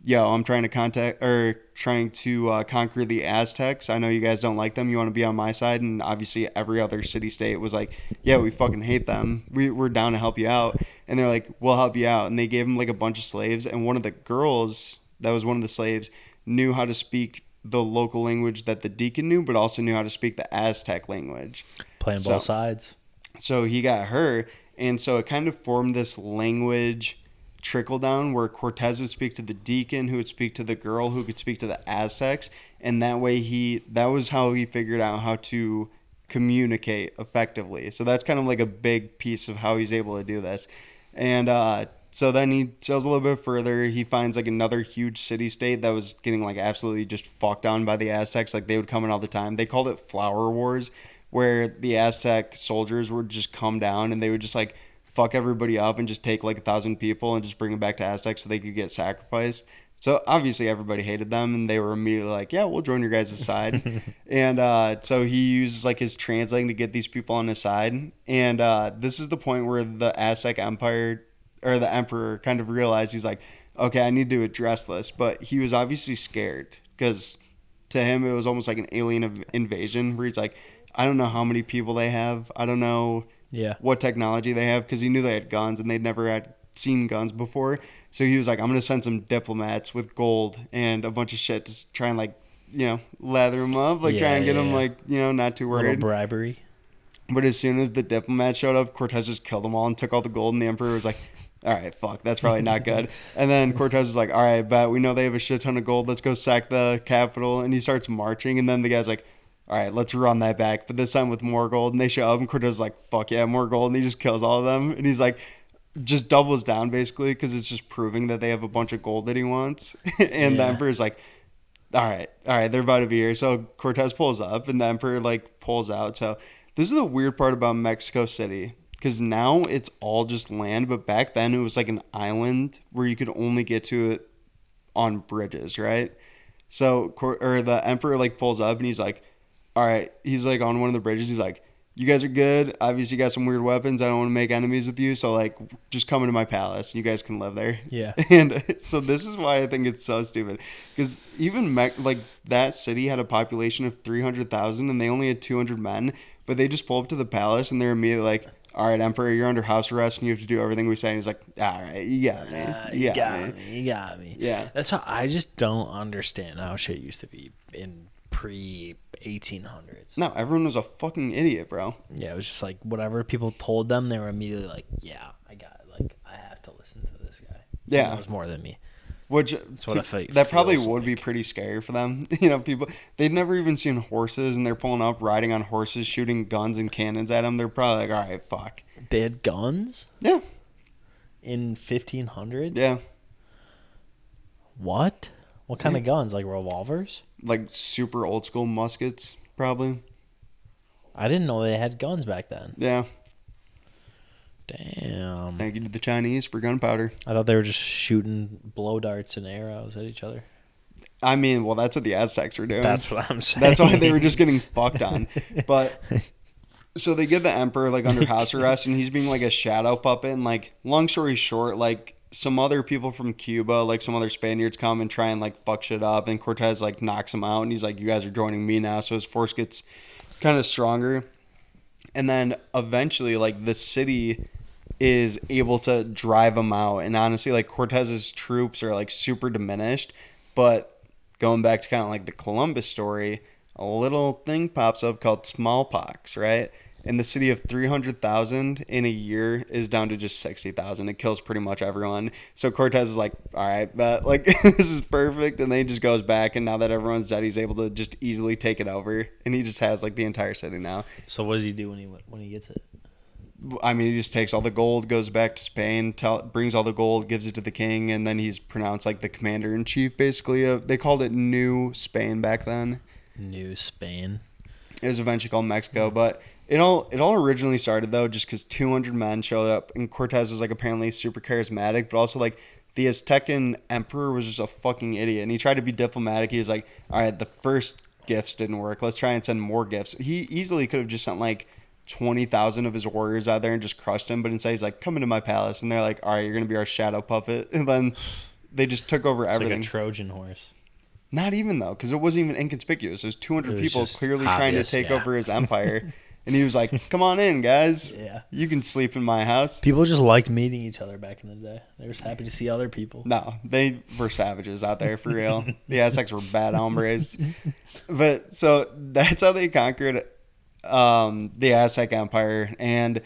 yo, I'm trying to conquer the Aztecs. I know you guys don't like them. You want to be on my side? And obviously every other city state was like, yeah, we fucking hate them. We're down to help you out. And they're like, we'll help you out. And they gave him like a bunch of slaves. And one of the girls that was one of the slaves knew how to speak the local language that the deacon knew, but also knew how to speak the Aztec language. Playing both sides. So he got her. And so it kind of formed this language trickle down where Cortez would speak to the deacon, who would speak to the girl, who could speak to the Aztecs, and that way that was how he figured out how to communicate effectively. So that's kind of like a big piece of how he's able to do this. And so then he sails a little bit further. He finds like another huge city state that was getting like absolutely just fucked on by the Aztecs. Like they would come in all the time. They called it Flower Wars, where the Aztec soldiers would just come down and they would just like fuck everybody up and just take like 1,000 people and just bring them back to Aztec so they could get sacrificed. So obviously everybody hated them and they were immediately like, yeah, we'll join your guys' side. And so he uses like his translating to get these people on his side. And this is the point where the Aztec Empire or the emperor kind of realized, he's like, okay, I need to address this. But he was obviously scared because to him it was almost like an alien invasion where he's like, I don't know how many people they have. I don't know what technology they have, because he knew they had guns and they'd never had seen guns before. So he was like, I'm going to send some diplomats with gold and a bunch of shit to try and like, lather them up, like try and get them like, not too worried. Little bribery. But as soon as the diplomats showed up, Cortez just killed them all and took all the gold, and the emperor was like, all right, fuck, that's probably not good. And then Cortez was like, all right, but we know they have a shit ton of gold. Let's go sack the capital. And he starts marching, and then the guy's like, all right, let's run that back. But this time with more gold. And they show up, and Cortez is like, fuck yeah, more gold. And he just kills all of them. And he's like, just doubles down basically, because it's just proving that they have a bunch of gold that he wants. And the emperor's like, all right, they're about to be here. So Cortez pulls up, and the emperor like pulls out. So this is the weird part about Mexico City, because now it's all just land. But back then it was like an island where you could only get to it on bridges, right? So the emperor like pulls up, and he's like, all right, he's like on one of the bridges. He's like, you guys are good. Obviously, you got some weird weapons. I don't want to make enemies with you. So, like, just come into my palace. You guys can live there. Yeah. And so this is why I think it's so stupid. Because even, that city had a population of 300,000, and they only had 200 men. But they just pull up to the palace, and they're immediately like, all right, Emperor, you're under house arrest, and you have to do everything we say. And he's like, all right, you got me. You got me. Yeah. That's why I just don't understand how shit used to be in pre-1800s. No, everyone was a fucking idiot, bro. Yeah, it was just like whatever people told them, they were immediately like, yeah, I got it. Like, I have to listen to this guy. Yeah. He knows more than me. Which That's what I feel that probably feels would be pretty scary for them. People, they'd never even seen horses, and they're pulling up, riding on horses, shooting guns and cannons at them. They're probably like, all right, fuck. They had guns? Yeah. In 1500? Yeah. What? What kind of guns? Like revolvers? Like super old school muskets, probably. I didn't know they had guns back then. Yeah. Damn. Thank you to the Chinese for gunpowder. I thought they were just shooting blow darts and arrows at each other. I mean, well, that's what the Aztecs were doing. That's what I'm saying. That's why they were just getting fucked on. But so they get the emperor like under house arrest, and he's being like a shadow puppet. And like, long story short, like some other people from Cuba, like some other Spaniards, come and try and like fuck shit up, and Cortez like knocks them out, and he's like, "You guys are joining me now." So his force gets kind of stronger. And then eventually, like, the city is able to drive them out. And honestly, like, Cortez's troops are, like, super diminished. But going back to kind of like the Columbus story, a little thing pops up called smallpox, right? And the city of 300,000 in a year is down to just 60,000. It kills pretty much everyone. So Cortez is like, all right, but like this is perfect. And then he just goes back. And now that everyone's dead, he's able to just easily take it over. And he just has like the entire city now. So what does he do when he gets it? I mean, he just takes all the gold, goes back to Spain, brings all the gold, gives it to the king, and then he's pronounced like the commander in chief. Basically, they called it New Spain back then. New Spain. It was eventually called Mexico, but it all originally started though just because 200 men showed up, and Cortez was like apparently super charismatic, but also like the Aztecan emperor was just a fucking idiot, and he tried to be diplomatic. He was like, all right, the first gifts didn't work. Let's try and send more gifts. He easily could have just sent like 20,000 of his warriors out there and just crushed him, but instead he's like, come into my palace, and they're like, all right, you're gonna be our shadow puppet, and then they just took over everything. Like a Trojan horse. Not even though, because it wasn't even inconspicuous. There's 200 people clearly trying to take over his empire, and he was like, come on in, guys. Yeah, you can sleep in my house. People just liked meeting each other back in the day. They were just happy to see other people. No, they were savages out there for real. The Aztecs were bad hombres. But so that's how they conquered the Aztec Empire. And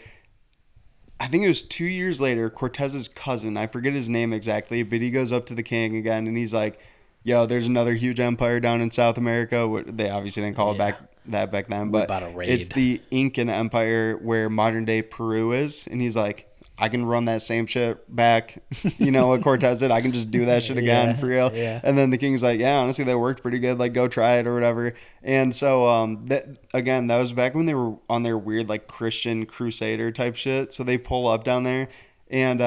I think it was 2 years later, Cortez's cousin, I forget his name exactly, but he goes up to the king again and he's like, yo, there's another huge empire down in South America. They obviously didn't call it back then, but it's the Incan Empire where modern day Peru is. And he's like, I can run that same shit back. You know what Cortez did? I can just do that shit again for real. Yeah. And then the king's like, yeah, honestly, that worked pretty good. Like, go try it or whatever. And so that was back when they were on their weird like Christian crusader type shit. So they pull up down there, and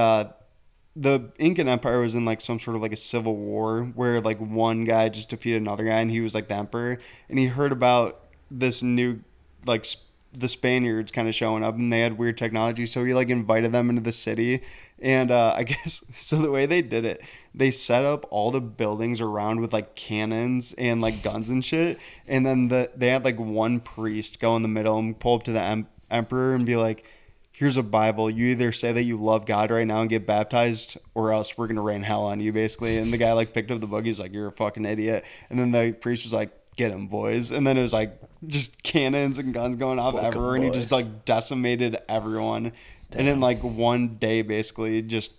the Incan Empire was in like some sort of like a civil war where like one guy just defeated another guy, and he was like the emperor, and he heard about this new like the Spaniards kind of showing up, and they had weird technology, so he like invited them into the city. And I guess so the way they did it, they set up all the buildings around with like cannons and like guns and shit, and then they had like one priest go in the middle and pull up to the emperor and be like, here's a Bible. You either say that you love God right now and get baptized, or else we're going to rain hell on you, basically. And the guy like picked up the book. He's like, you're a fucking idiot. And then the priest was like, get him, boys. And then it was like just cannons and guns going off everywhere. And he just like decimated everyone. Damn. And in like one day, basically, just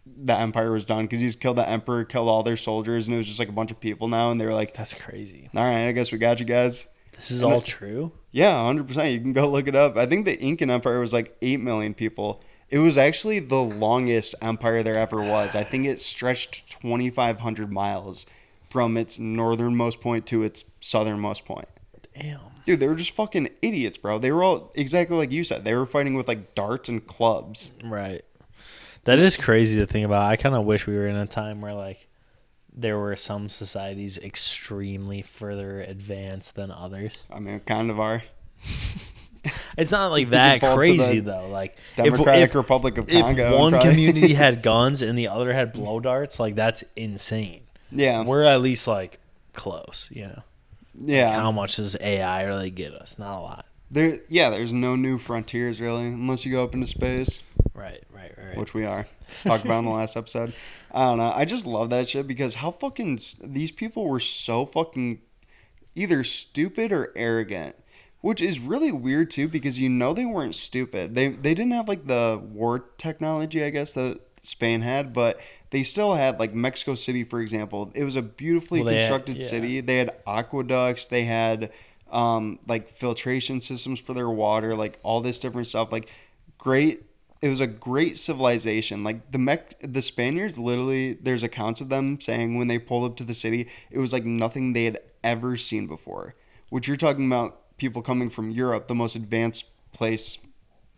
the empire was done because he's killed the emperor, killed all their soldiers. And it was just like a bunch of people now. And they were like, that's crazy. All right, I guess we got you guys. This is all true? Yeah, 100%. You can go look it up. I think the Incan Empire was like 8 million people. It was actually the longest empire there ever was. I think it stretched 2,500 miles from its northernmost point to its southernmost point. Damn. Dude, they were just fucking idiots, bro. They were all exactly like you said. They were fighting with like darts and clubs. Right. That is crazy to think about. I kind of wish we were in a time where like there were some societies extremely further advanced than others. I mean, kind of are. It's not like that crazy though. Like Democratic Republic of Congo. If one community had guns and the other had blow darts, like that's insane. Yeah, we're at least like close, you know. Yeah. Like, how much does AI really get us? Not a lot. There's no new frontiers really, unless you go up into space. Right. Which we are. Talked about in the last episode. I don't know. I just love that shit because how fucking these people were so fucking either stupid or arrogant, which is really weird too because you know they weren't stupid. They didn't have like the war technology, I guess, that Spain had, but they still had like Mexico City, for example. It was a beautifully constructed city. They had aqueducts. They had like filtration systems for their water, like all this different stuff. Like great. It was a great civilization. Like the Spaniards, literally, there's accounts of them saying when they pulled up to the city, it was like nothing they had ever seen before. Which you're talking about people coming from Europe, the most advanced place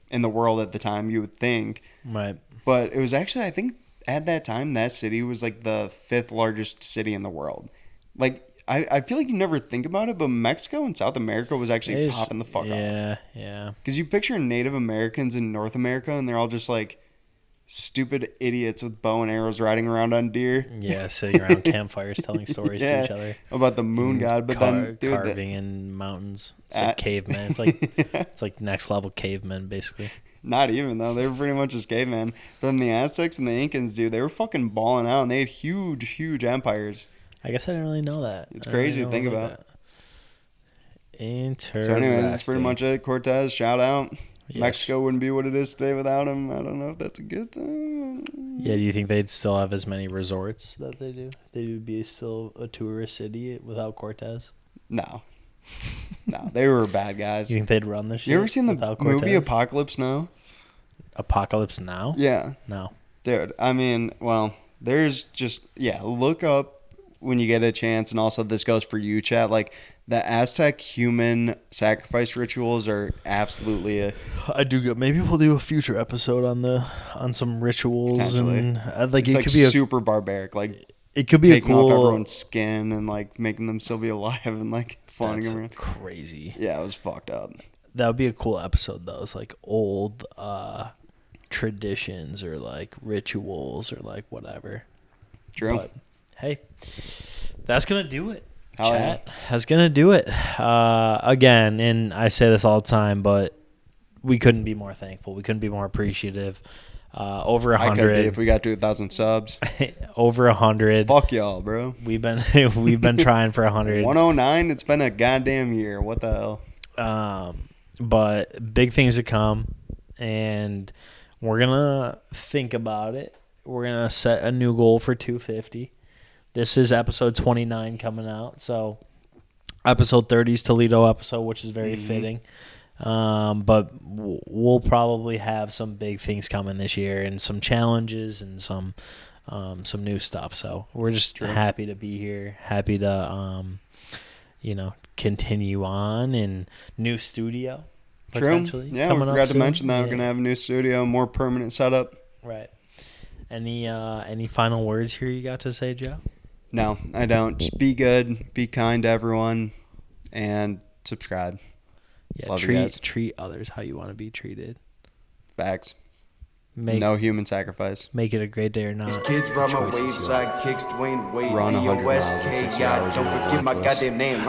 in the world at the time, you would think. Right. But it was actually, I think, at that time, that city was like the 5th largest city in the world. Like, I feel like you never think about it, but Mexico and South America was actually popping the fuck off. Yeah. Because you picture Native Americans in North America, and they're all just like stupid idiots with bow and arrows riding around on deer. Yeah, sitting around campfires telling stories to each other. About the moon god, but then dude, carving in mountains. It's like cavemen. It's like next level cavemen, basically. Not even though, they were pretty much just cavemen. But then the Aztecs and the Incans, dude, they were fucking balling out, and they had huge empires. I guess I didn't really know that. It's crazy to think about. Interesting. So anyways, that's pretty much it. Cortez, shout out. Yes. Mexico wouldn't be what it is today without him. I don't know if that's a good thing. Yeah, do you think they'd still have as many resorts that they do? They would be still a tourist city without Cortez? No. No, they were bad guys. You think they'd run this shit? You ever seen the without movie Cortez? Apocalypse Now? Apocalypse Now? Yeah. No. Dude, I mean, well, there's just, look up when you get a chance, and also this goes for you, chat, like, the Aztec human sacrifice rituals are absolutely I do go. Maybe we'll do a future episode on some rituals and like it's it like could be super barbaric, like it could be taking a cool off everyone's skin and like making them still be alive and like flying that's them around. crazy. Yeah, it was fucked up. That would be a cool episode though. It's like old traditions or like rituals or like whatever. True. But hey, that's gonna do it. Hell Chat. yeah. That's gonna do it. Again, and I say this all the time, but we couldn't be more thankful. We couldn't be more appreciative. Over I could be 100. if we got to 1,000 subs. Over 100. Fuck y'all, bro. We've been trying for 100. 109. It's been a goddamn year. What the hell? But big things to come, and we're gonna think about it. We're gonna set a new goal for 250. This is episode 29 coming out, so episode 30 is Toledo episode, which is very fitting. But we'll probably have some big things coming this year, and some challenges, and some new stuff. So we're just happy to be here, happy to continue on in new studio. True. Yeah, we forgot to mention that we're gonna have a new studio, more permanent setup. Right. Any final words here you got to say, Joe? No, I don't. Just be good, be kind to everyone, and subscribe. Yeah, Love you guys. treat others how you want to be treated. Facts. Make No human sacrifice. make it a great day or not. These kids run my Choices wave you side kicks, Dwayne Wade, Run 100 miles in 6 BOSK, hours don't over forget my Northwest. goddamn name.